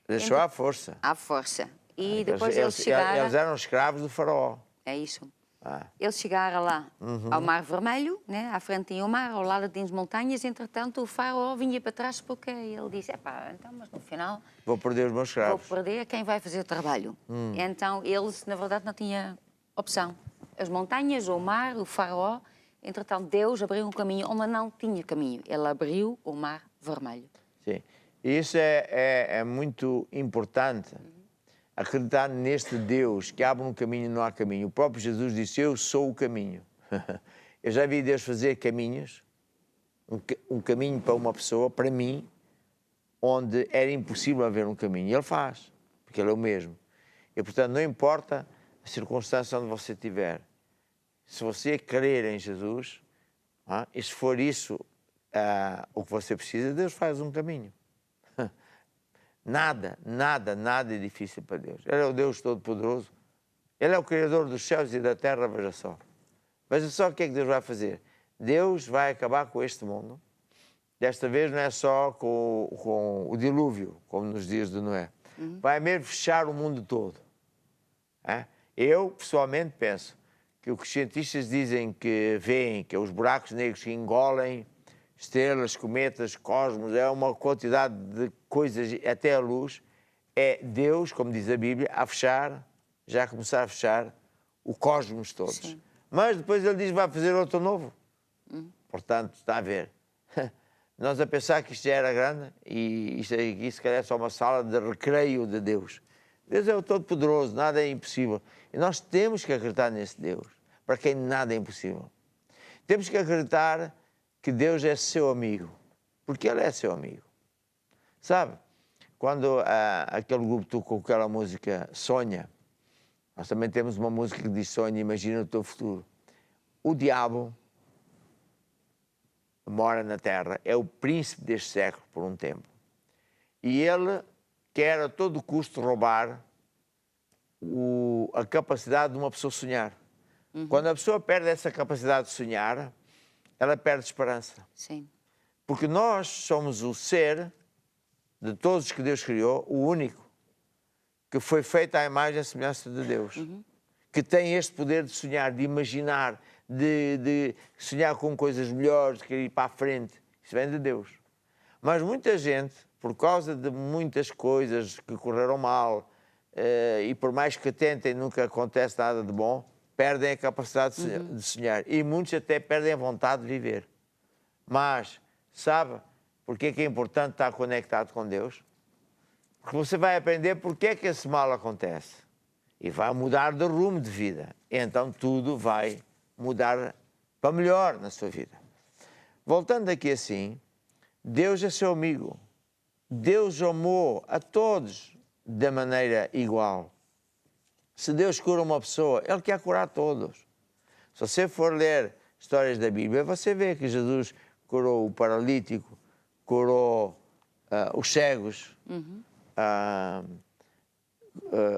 Deixou à força. À força. E depois eles chegaram... Eles eram escravos do faraó. É isso. Ah. Eles chegaram lá ao Mar Vermelho, né? À frente tinha o mar, ao lado tinha as montanhas, entretanto o faraó vinha para trás porque ele disse, epá, então, mas no final... Vou perder os meus escravos. Vou perder quem vai fazer o trabalho. Então eles, na verdade, não tinham opção. As montanhas, o mar, o faraó, entretanto Deus abriu um caminho onde não tinha caminho. Ele abriu o Mar Vermelho. Sim. E isso é muito importante. Acreditar neste Deus que abre um caminho e não há caminho. O próprio Jesus disse, eu sou o caminho. Eu já vi Deus fazer caminhos, um caminho para uma pessoa, para mim, onde era impossível haver um caminho. E Ele faz, porque Ele é o mesmo. E, portanto, não importa a circunstância onde você estiver. Se você crer em Jesus, e se for isso o que você precisa, Deus faz um caminho. Nada é difícil para Deus. Ele é o Deus Todo-Poderoso. Ele é o Criador dos céus e da terra, veja só. Veja só o que é que Deus vai fazer. Deus vai acabar com este mundo. Desta vez não é só com o dilúvio, como nos dias de Noé. Vai mesmo fechar o mundo todo. Eu, pessoalmente, penso que o que os cientistas dizem que veem, que é os buracos negros que engolem estrelas, cometas, cosmos, é uma quantidade de coisas, até a luz, é Deus, como diz a Bíblia, a fechar, já começar a fechar o cosmos todos. Sim. Mas depois ele diz que vai fazer outro novo. Portanto, está a ver. Nós a pensar que isto já era grande e isto aqui se calhar é só uma sala de recreio de Deus. Deus é o Todo-Poderoso, nada é impossível. E nós temos que acreditar nesse Deus, para quem nada é impossível. Temos que acreditar que Deus é seu amigo, porque Ele é seu amigo. Sabe, quando aquele grupo tocou aquela música Sonha, nós também temos uma música que diz Sonha, imagina o teu futuro. O diabo mora na terra, é o príncipe deste século por um tempo. E ele quer a todo custo roubar a capacidade de uma pessoa sonhar. Quando a pessoa perde essa capacidade de sonhar, ela perde esperança. Sim. Porque nós somos o ser de todos os que Deus criou, o único que foi feito à imagem e semelhança de Deus. Que tem este poder de sonhar, de imaginar, de sonhar com coisas melhores, de querer ir para a frente. Isso vem de Deus. Mas muita gente, por causa de muitas coisas que correram mal, e por mais que tentem, nunca acontece nada de bom, perdem a capacidade de sonhar. E muitos até perdem a vontade de viver. Mas, sabe, porque é que é importante estar conectado com Deus? Porque você vai aprender porque é que esse mal acontece. E vai mudar de rumo de vida. E então tudo vai mudar para melhor na sua vida. Voltando aqui assim, Deus é seu amigo. Deus amou a todos da maneira igual. Se Deus cura uma pessoa, Ele quer curar todos. Se você for ler histórias da Bíblia, você vê que Jesus curou o paralítico, curou os cegos,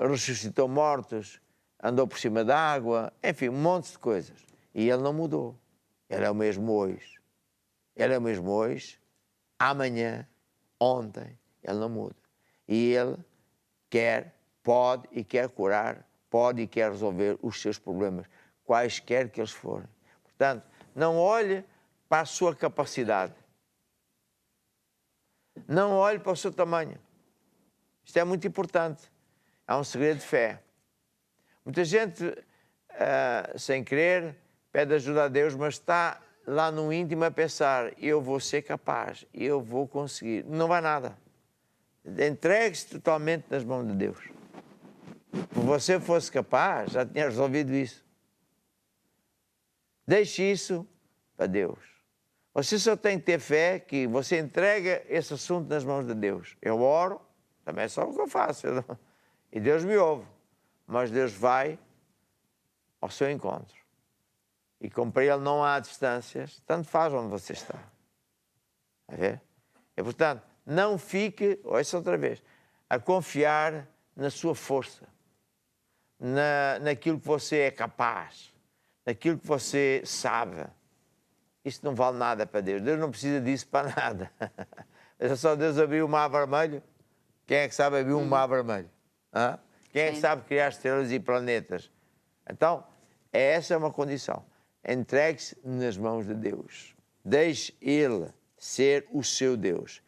ressuscitou mortos, andou por cima da água, enfim, um monte de coisas. E Ele não mudou. Ele é o mesmo hoje. Ele é o mesmo hoje, amanhã, ontem. Ele não muda. E Ele quer, pode e quer curar, pode e quer resolver os seus problemas, quaisquer que eles forem. Portanto, não olhe para a sua capacidade. Não olhe para o seu tamanho. Isto é muito importante. É um segredo de fé. Muita gente, sem querer, pede ajuda a Deus, mas está lá no íntimo a pensar, eu vou ser capaz, eu vou conseguir. Não vai nada. Entregue-se totalmente nas mãos de Deus. Se você fosse capaz, já tinha resolvido isso. Deixe isso para Deus. Você só tem que ter fé que você entrega esse assunto nas mãos de Deus. Eu oro, também é só o que eu faço. E Deus me ouve. Mas Deus vai ao seu encontro. E como para Ele não há distâncias, tanto faz onde você está. A ver? E, portanto, não fique, ouça outra vez, a confiar na sua força, naquilo que você é capaz, naquilo que você sabe. Isto não vale nada para Deus. Deus não precisa disso para nada. É só Deus abrir o mar vermelho. Quem é que sabe abrir um mar vermelho? Quem é que Sim. sabe criar estrelas e planetas? Então, essa é uma condição. Entregue-se nas mãos de Deus. Deixe Ele ser o seu Deus.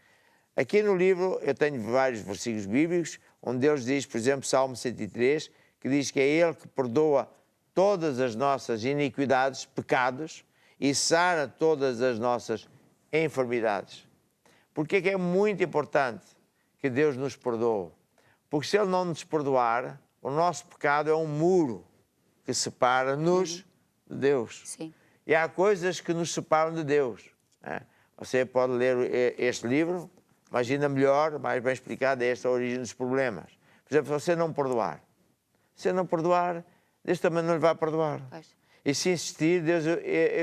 Aqui no livro eu tenho vários versículos bíblicos, onde Deus diz, por exemplo, Salmo 103, que diz que é Ele que perdoa todas as nossas iniquidades, pecados, e sara todas as nossas enfermidades. Porque é que é muito importante que Deus nos perdoe? Porque se Ele não nos perdoar, o nosso pecado é um muro que separa-nos de Deus. Sim. E há coisas que nos separam de Deus. Né? Você pode ler este livro, imagina melhor, mais bem explicado, é esta a origem dos problemas. Por exemplo, se você não perdoar. Se não perdoar, Deus também não lhe vai perdoar. Pois. E se insistir, Deus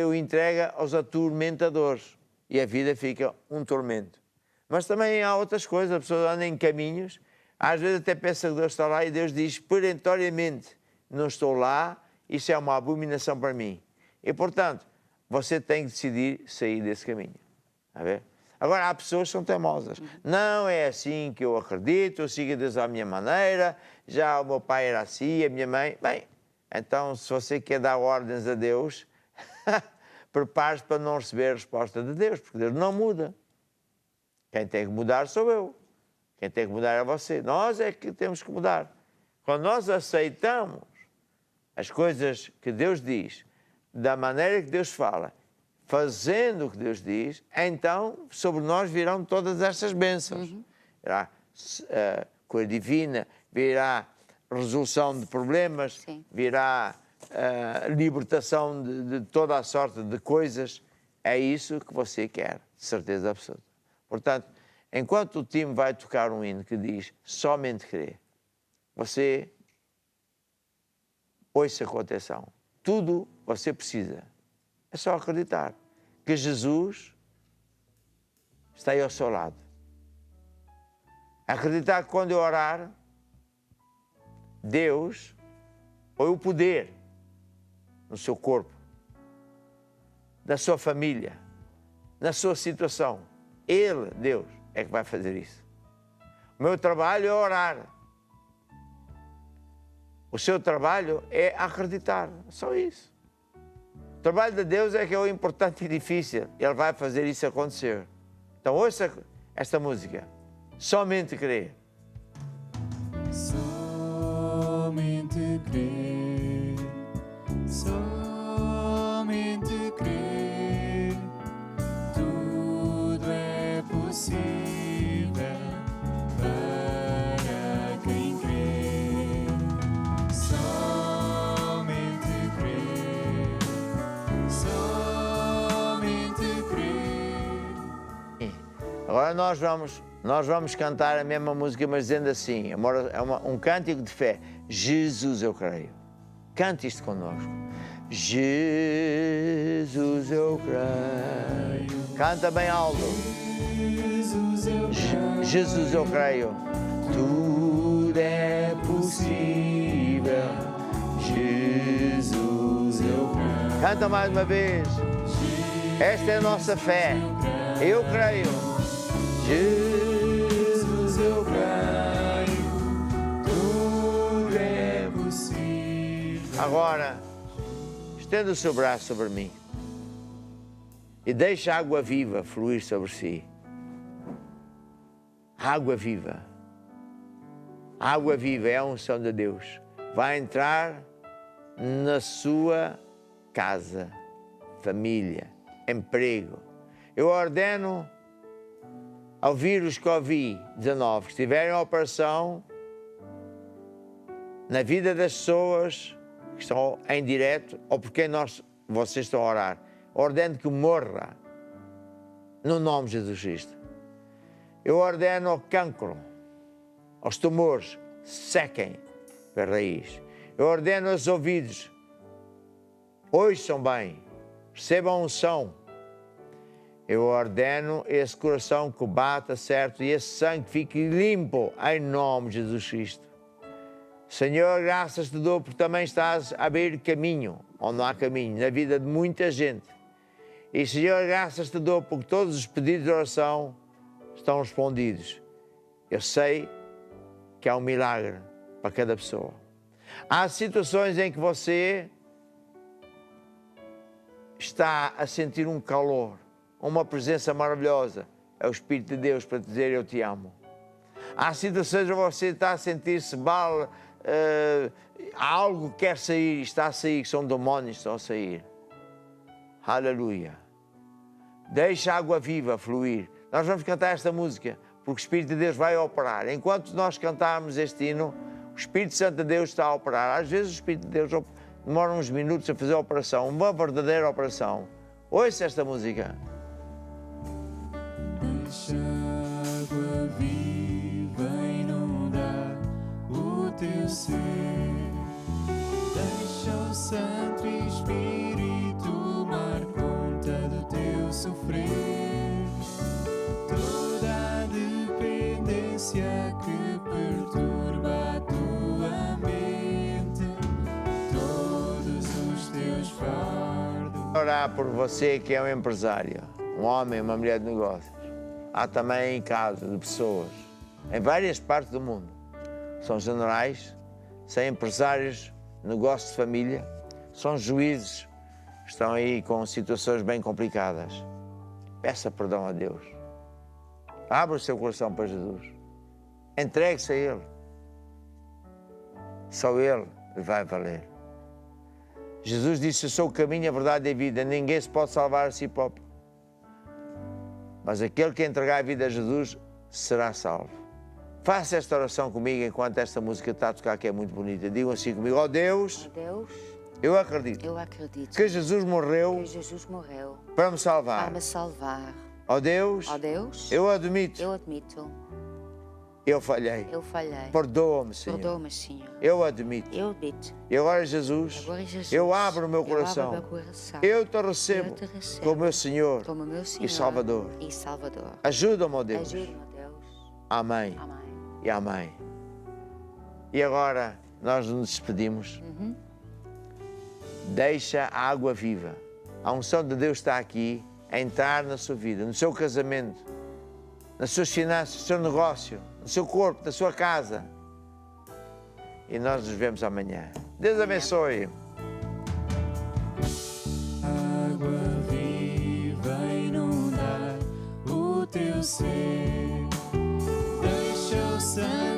o entrega aos atormentadores. E a vida fica um tormento. Mas também há outras coisas, a pessoa anda em caminhos, às vezes até pensa que Deus está lá e Deus diz perentoriamente, não estou lá, isso é uma abominação para mim. E, portanto, você tem que decidir sair desse caminho. Está a ver? Agora, há pessoas que são teimosas. Não é assim que eu acredito, eu sigo Deus à minha maneira, já o meu pai era assim, a minha mãe... Bem, então, se você quer dar ordens a Deus, prepare-se para não receber a resposta de Deus, porque Deus não muda. Quem tem que mudar sou eu. Quem tem que mudar é você. Nós é que temos que mudar. Quando nós aceitamos as coisas que Deus diz, da maneira que Deus fala, fazendo o que Deus diz, então sobre nós virão todas estas bênçãos. Virá cura divina, virá resolução de problemas, Sim. virá libertação de toda a sorte de coisas. É isso que você quer, de certeza absoluta. Portanto, enquanto o time vai tocar um hino que diz somente crer, você ouça com atenção. Tudo você precisa. É só acreditar que Jesus está aí ao seu lado. Acreditar que quando eu orar, Deus põe o poder no seu corpo, na sua família, na sua situação. Ele, Deus, é que vai fazer isso. O meu trabalho é orar. O seu trabalho é acreditar. Só isso. O trabalho de Deus é que é o importante e difícil. Ele vai fazer isso acontecer. Então ouça esta música. Somente crer. Somente crer, somente crer, tudo é possível para quem crê. Somente crer, somente crer. Agora nós vamos cantar a mesma música, mas dizendo assim, um cântico de fé. Jesus, eu creio. Cante isto connosco. Jesus, eu creio. Canta bem alto. Jesus, eu creio. Tudo é possível. Jesus, eu creio. Canta mais uma vez. Esta é a nossa fé. Eu creio. Jesus, eu creio, tudo é possível. Agora, estenda o seu braço sobre mim e deixe a água viva fluir sobre si. Água viva. A água viva é a unção de Deus. Vai entrar na sua casa, família, emprego. Eu ordeno ao vírus Covid-19 que estiverem em operação na vida das pessoas que estão em direto ou por quem vocês estão a orar, ordeno que morra no nome de Jesus Cristo. Eu ordeno ao cancro, aos tumores, sequem pela raiz. Eu ordeno aos ouvidos, ouçam bem, recebam a unção. Eu ordeno esse coração que bata certo e esse sangue fique limpo em nome de Jesus Cristo. Senhor, graças te dou porque também estás a abrir caminho, onde não há caminho, na vida de muita gente. E Senhor, graças te dou porque todos os pedidos de oração estão respondidos. Eu sei que há um milagre para cada pessoa. Há situações em que você está a sentir um calor, uma presença maravilhosa. É o Espírito de Deus para te dizer eu te amo. Há situações onde você está a sentir-se mal, há algo que quer sair, está a sair, que são demónios que estão a sair. Aleluia. Deixa a água viva fluir. Nós vamos cantar esta música, porque o Espírito de Deus vai operar. Enquanto nós cantarmos este hino, o Espírito Santo de Deus está a operar. Às vezes o Espírito de Deus demora uns minutos a fazer a operação, uma verdadeira operação. Ouça esta música. Deixa a água viva inundar o teu ser. Deixa o Santo Espírito tomar conta do teu sofrer. Toda a dependência que perturba a tua mente, todos os teus fardos. Orar por você que é um empresário, um homem, uma mulher de negócios. Há também em casos de pessoas em várias partes do mundo. São generais, são empresários, negócios de família, são juízes, estão aí com situações bem complicadas. Peça perdão a Deus. Abra o seu coração para Jesus. Entregue-se a Ele. Só Ele vai valer. Jesus disse, eu sou o caminho, a verdade e a vida. Ninguém se pode salvar a si próprio. Mas aquele que entregar a vida a Jesus será salvo. Faça esta oração comigo enquanto esta música está a tocar, que é muito bonita. Digam assim comigo, ó Deus, eu acredito que Jesus morreu para me salvar. Ó Deus, eu admito, eu falhei. Perdoa-me, Senhor. Eu admito. E agora, Jesus, eu abro o meu coração. Eu te recebo como meu Senhor e Salvador. Ajuda-me, ó Deus. Amém. E amém. E agora nós nos despedimos. Deixa a água viva. A unção de Deus está aqui a entrar na sua vida, no seu casamento, nas suas finanças, no seu negócio, no seu corpo, na sua casa. E nós nos vemos amanhã. Deus abençoe. Água viva inundar o teu ser. Deixa o sangue